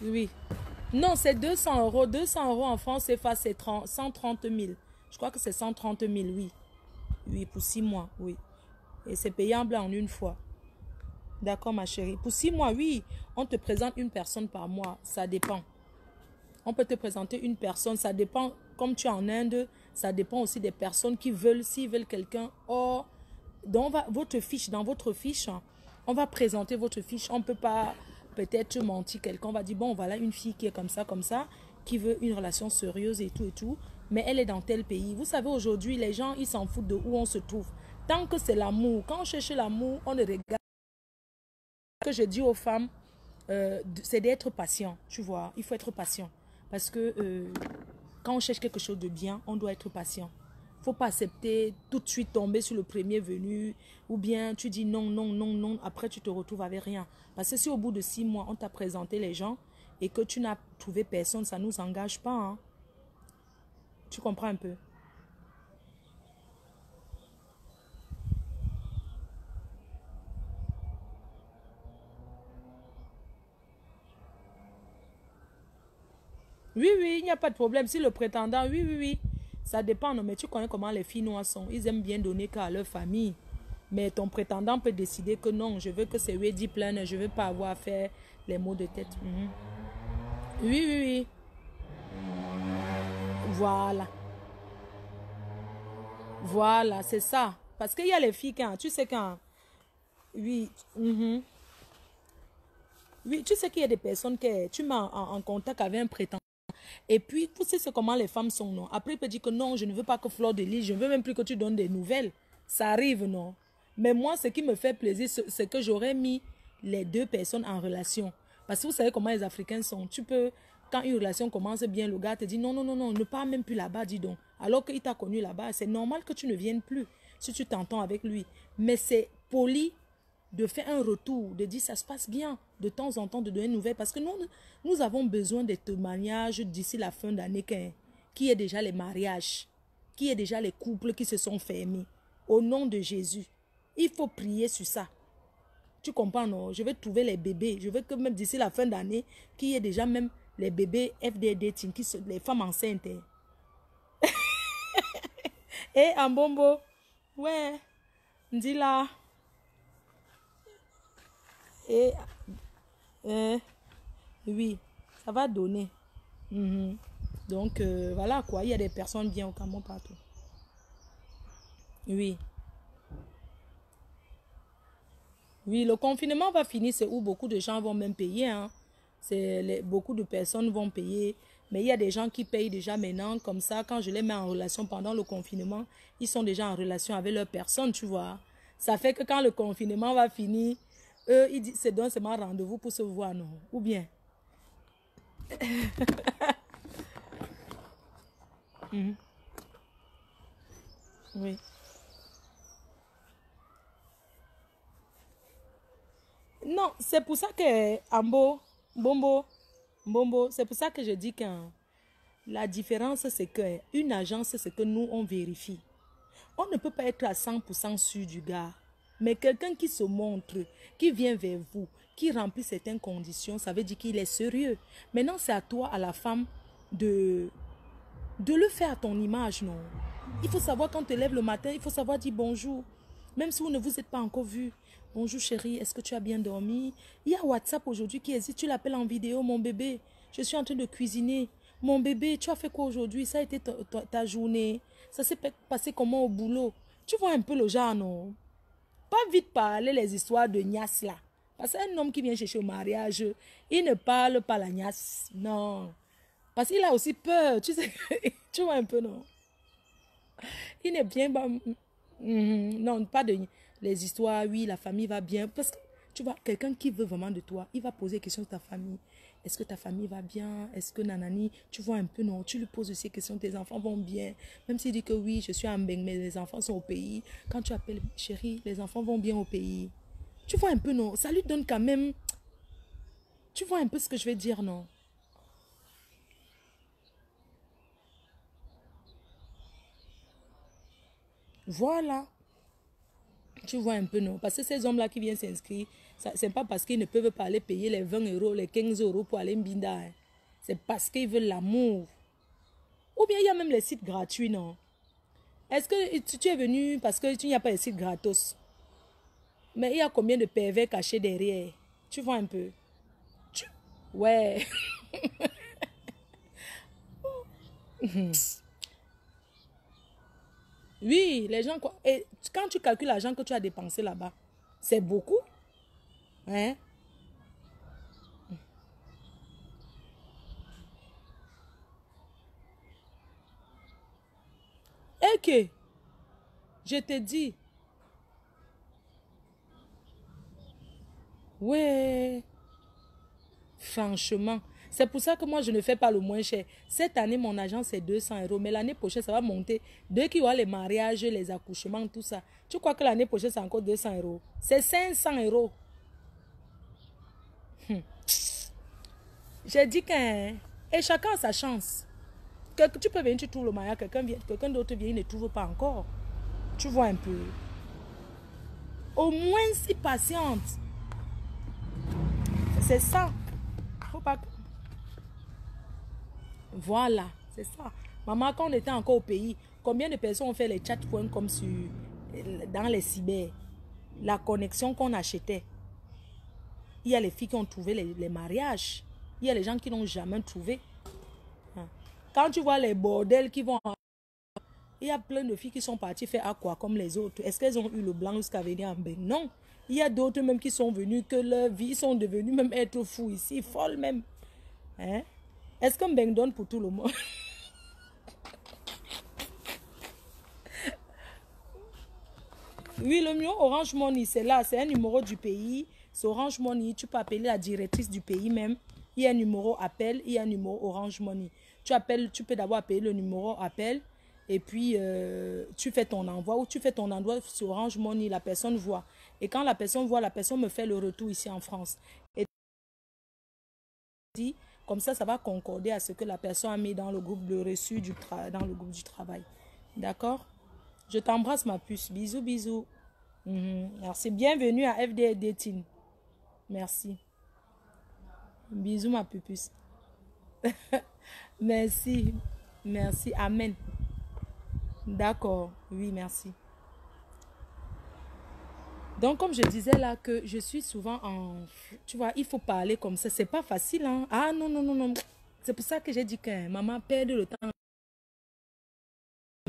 Speaker 1: oui. Non, c'est 200 euros. 200 € en France, c'est 130 000. Je crois que c'est 130 000, oui. Oui, pour 6 mois, oui. Et c'est payable en une fois. D'accord, ma chérie. Pour 6 mois, oui, on te présente une personne par mois. Ça dépend. On peut te présenter une personne. Ça dépend, comme tu es en Inde, ça dépend aussi des personnes qui veulent, s'ils veulent quelqu'un. Or, dans votre fiche, on va présenter votre fiche. On ne peut pas peut-être mentir quelqu'un. On va dire, bon, voilà une fille qui est comme ça, qui veut une relation sérieuse et tout. Mais elle est dans tel pays. Vous savez, aujourd'hui, les gens, ils s'en foutent de où on se trouve. Tant que c'est l'amour. Quand on cherche l'amour, on ne regarde. Ce que je dis aux femmes, c'est d'être patient, tu vois. Il faut être patient. Parce que quand on cherche quelque chose de bien, on doit être patient. Il ne faut pas accepter tout de suite tomber sur le premier venu. Ou bien tu dis non, non, non, non. Après, tu te retrouves avec rien. Parce que si au bout de 6 mois, on t'a présenté les gens et que tu n'as trouvé personne, ça ne nous engage pas. Hein. Tu comprends un peu? Oui, oui, il n'y a pas de problème. Si le prétendant, oui, oui, oui. Ça dépend, non, mais tu connais comment les filles noires sont. Ils aiment bien donner qu'à leur famille. Mais ton prétendant peut décider que non, je veux que c'est ready plein, je veux pas avoir à faire les maux de tête. Mhm. Oui, oui, oui. Voilà. Voilà, c'est ça. Parce qu'il y a les filles quand, tu sais quand, oui, mhm. Oui, tu sais qu'il y a des personnes que tu mets en contact avec un prétendant. Et puis, tu sais comment les femmes sont, non? Après, il peut dire que non, je ne veux pas que Fleur de Lys, je ne veux même plus que tu donnes des nouvelles. Ça arrive, non? Mais moi, ce qui me fait plaisir, c'est que j'aurais mis les deux personnes en relation. Parce que vous savez comment les Africains sont. Tu peux, quand une relation commence bien, le gars te dit non, non, non, non, ne pars même plus là-bas, dis donc. Alors qu'il t'a connu là-bas, c'est normal que tu ne viennes plus si tu t'entends avec lui. Mais c'est poli de faire un retour, de dire ça se passe bien, de temps en temps de donner une nouvelle, parce que nous avons besoin de témoignages d'ici la fin d'année, qui est déjà les mariages, qui est déjà les couples qui se sont fermés. Au nom de Jésus, il faut prier sur ça. Tu comprends, non? Je vais trouver les bébés, je veux que même d'ici la fin d'année, qu'il y ait déjà même les bébés FDD, les femmes enceintes. Et en bombo, ouais, dis là. Et oui, ça va donner. Mhm. Donc, voilà quoi. Il y a des personnes bien au Cameroun partout. Oui. Oui, le confinement va finir. C'est où beaucoup de gens vont même payer. Hein. Beaucoup de personnes vont payer. Mais il y a des gens qui payent déjà maintenant. Comme ça, quand je les mets en relation pendant le confinement, ils sont déjà en relation avec leur personne, tu vois. Ça fait que quand le confinement va finir, eux, ils disent, c'est donc seulement rendez-vous pour se voir, non? Ou bien. Mhm. Oui. Non, c'est pour ça que Bombo, c'est pour ça que je dis que la différence, c'est que une agence, c'est que nous, on vérifie. On ne peut pas être à 100% sûr du gars. Mais quelqu'un qui se montre, qui vient vers vous, qui remplit certaines conditions, ça veut dire qu'il est sérieux. Maintenant, c'est à toi, à la femme, de, de le faire à ton image, non? Il faut savoir quand tu te lèves le matin, il faut savoir dire bonjour. Même si vous ne vous êtes pas encore vu. Bonjour chérie, est-ce que tu as bien dormi? Il y a WhatsApp aujourd'hui qui existe, tu l'appelles en vidéo, mon bébé. Je suis en train de cuisiner. Mon bébé, tu as fait quoi aujourd'hui? Ça a été ta journée. Ça s'est passé comment au boulot? Tu vois un peu le genre, non? Pas vite parler les histoires de Nias là. Parce qu'un homme qui vient chercher au mariage, il ne parle pas la Nias. Non. Parce qu'il a aussi peur. Tu sais, tu vois un peu, non? Il n'est bien pas. Non, pas de les histoires, oui, la famille va bien. Parce que tu vois, quelqu'un qui veut vraiment de toi, il va poser des questions de ta famille. Est-ce que ta famille va bien? Est-ce que nanani, tu vois un peu, non? Tu lui poses aussi des questions, tes enfants vont bien. Même s'il dit que oui, je suis en Beng, mais les enfants sont au pays. Quand tu appelles chérie, les enfants vont bien au pays. Tu vois un peu, non? Ça lui donne quand même. Tu vois un peu ce que je vais dire, non? Voilà. Tu vois un peu, non? Parce que ces hommes-là qui viennent s'inscrire, c'est pas parce qu'ils ne peuvent pas aller payer les 20 euros, les 15 euros pour aller Mbinda. Hein. C'est parce qu'ils veulent l'amour. Ou bien il y a même les sites gratuits, non? Est-ce que tu es venu parce que tu n'y a pas de site gratos? Mais il y a combien de pervers cachés derrière? Tu vois un peu? Tu- Ouais. Oui, les gens... Et quand tu calcules l'argent que tu as dépensé là-bas, c'est beaucoup. Hein? Et que, je te dis, ouais, franchement. C'est pour ça que moi, je ne fais pas le moins cher. Cette année, mon agent, c'est 200 euros. Mais l'année prochaine, ça va monter. Dès qu'il y aura les mariages, les accouchements, tout ça. Tu crois que l'année prochaine, c'est encore 200 euros? C'est 500 euros. J'ai dit qu'un... Et chacun a sa chance. Tu peux venir, tu trouves le mariage. Quelqu'un d'autre vient, il ne trouve pas encore. Tu vois un peu. Au moins, si patiente. C'est ça. Faut pas... Voilà, c'est ça. Maman, quand on était encore au pays, combien de personnes ont fait les chats comme dans les cyber? La connexion qu'on achetait. Il y a les filles qui ont trouvé les mariages. Il y a les gens qui n'ont jamais trouvé. Quand tu vois les bordels qui vont... Il y a plein de filles qui sont parties faire à quoi comme les autres. Est-ce qu'elles ont eu le blanc jusqu'à venir en bain? Non. Il y a d'autres même qui sont venus, que leur vie sont devenus même être fous ici, folles même. Hein? Est-ce qu'un bain donne pour tout le monde? Oui, le numéro Orange Money, c'est là. C'est un numéro du pays. C'est Orange Money. Tu peux appeler la directrice du pays même. Il y a un numéro appel. Il y a un numéro Orange Money. Tu appelles, tu peux d'abord appeler le numéro appel. Et puis, tu fais ton envoi. Ou tu fais ton envoi sur Orange Money. La personne voit. Et quand la personne voit, la personne me fait le retour ici en France. Et comme ça va concorder à ce que la personne a mis dans le groupe de reçu dans le groupe du travail. D'accord? Je t'embrasse, ma puce. Bisous, bisous. Merci. Bienvenue à FD Dating. Merci. Bisous, ma pupuce. Merci. Merci. Amen. D'accord. Oui, merci. Donc, comme je disais là, que je suis souvent en... Tu vois, il faut parler comme ça. C'est pas facile, hein. Ah, non, non, non, non. C'est pour ça que j'ai dit que maman perd le temps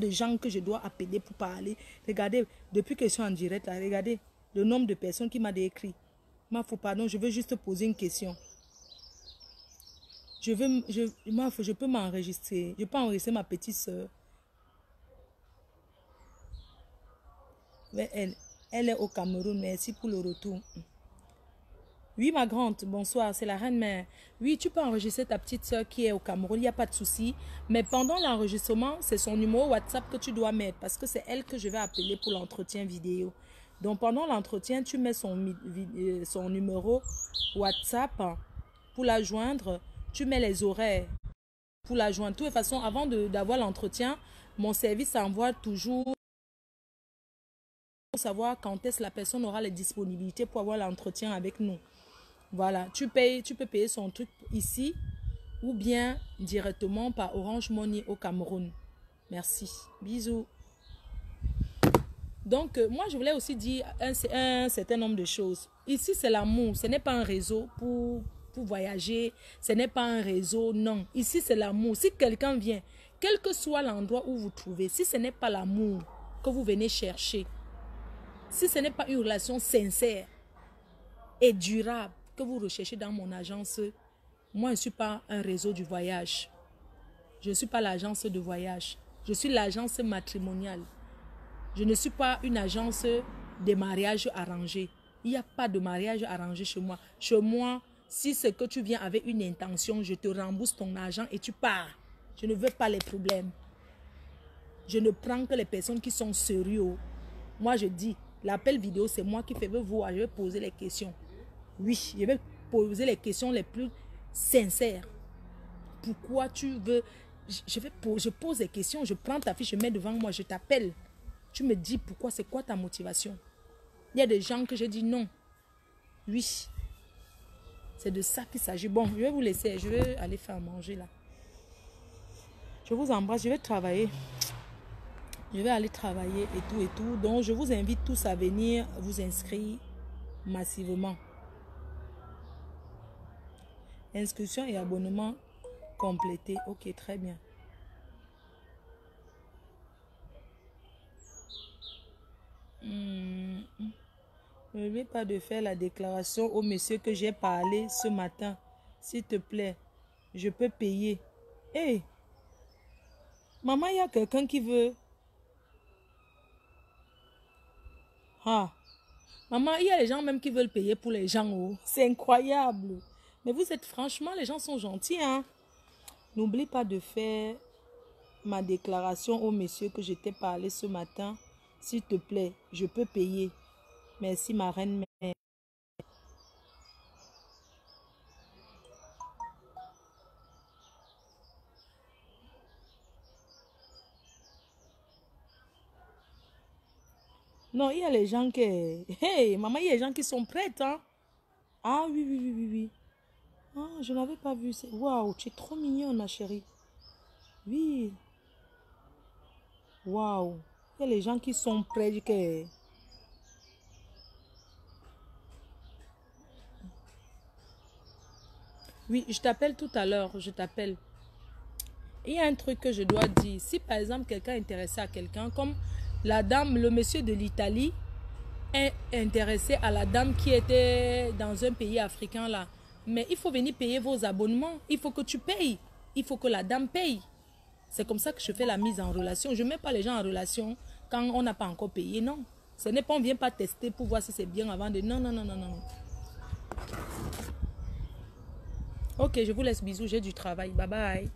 Speaker 1: de gens que je dois appeler pour parler. Regardez, depuis que je suis en direct, là, regardez le nombre de personnes qui m'ont écrit. Ma faut pardon, je veux juste poser une question. Je peux m'enregistrer. Je peux enregistrer ma petite soeur. Elle est au Cameroun. Merci pour le retour. Oui, ma grande, bonsoir, c'est la reine mère. Oui, tu peux enregistrer ta petite soeur qui est au Cameroun, il n'y a pas de souci. Mais pendant l'enregistrement, c'est son numéro WhatsApp que tu dois mettre parce que c'est elle que je vais appeler pour l'entretien vidéo. Donc, pendant l'entretien, tu mets son numéro WhatsApp pour la joindre. Tu mets les horaires pour la joindre. De toute façon, avant d'avoir l'entretien, mon service envoie toujours pour savoir quand est-ce que la personne aura les disponibilités pour avoir l'entretien avec nous. Voilà, tu peux payer son truc ici ou bien directement par Orange Money au Cameroun. Merci. Bisous. Donc, moi, je voulais aussi dire un certain nombre de choses. Ici, c'est l'amour. Ce n'est pas un réseau pour voyager. Ce n'est pas un réseau, non. Ici, c'est l'amour. Si quelqu'un vient, quel que soit l'endroit où vous trouvez, si ce n'est pas l'amour que vous venez chercher, si ce n'est pas une relation sincère et durable que vous recherchez dans mon agence, moi, je ne suis pas un réseau du voyage. Je ne suis pas l'agence de voyage. Je suis l'agence matrimoniale. Je ne suis pas une agence de mariage arrangé. Il n'y a pas de mariage arrangé chez moi. Chez moi, si c'est que tu viens avec une intention, je te rembourse ton argent et tu pars. Je ne veux pas les problèmes. Je ne prends que les personnes qui sont sérieuses. Moi, je dis, l'appel vidéo, c'est moi qui fais voir. Je vais poser les questions. Oui, je vais poser les questions les plus sincères. Pourquoi tu veux... Je pose des questions, je prends ta fiche, je mets devant moi, je t'appelle. Tu me dis pourquoi, c'est quoi ta motivation? Il y a des gens que je dis non. Oui. C'est de ça qu'il s'agit. Bon, je vais vous laisser. Je vais aller faire manger là. Je vous embrasse. Je vais travailler. Je vais aller travailler et tout et tout. Donc, je vous invite tous à venir vous inscrire massivement. Inscription et abonnement complété. Ok, très bien. N'oublie pas de faire la déclaration au monsieur que j'ai parlé ce matin. S'il te plaît, je peux payer. Hé, maman, il y a quelqu'un qui veut... Ah, maman, il y a les gens même qui veulent payer pour les gens. Oh. C'est incroyable. Mais vous êtes franchement, les gens sont gentils. Hein? N'oublie pas de faire ma déclaration au monsieur que je t'ai parlé ce matin. S'il te plaît, je peux payer. Merci, ma reine mère. Non, il y a les gens qui... Hey, maman, il y a les gens qui sont prêts. Hein? Ah oui, oui, oui, oui, oui. Ah, je n'avais pas vu. Waouh, tu es trop mignonne, ma chérie. Oui. Waouh. Il y a les gens qui sont près du que... Oui, je t'appelle tout à l'heure. Je t'appelle. Il y a un truc que je dois dire. Si par exemple quelqu'un est intéressé à quelqu'un, comme la dame, le monsieur de l'Italie est intéressé à la dame qui était dans un pays africain là. Mais il faut venir payer vos abonnements. Il faut que tu payes. Il faut que la dame paye. C'est comme ça que je fais la mise en relation. Je ne mets pas les gens en relation quand on n'a pas encore payé. Non. Ce n'est pas, on ne vient pas tester pour voir si c'est bien avant de... Non, non, non, non, non. Ok, je vous laisse. Bisous. J'ai du travail. Bye bye.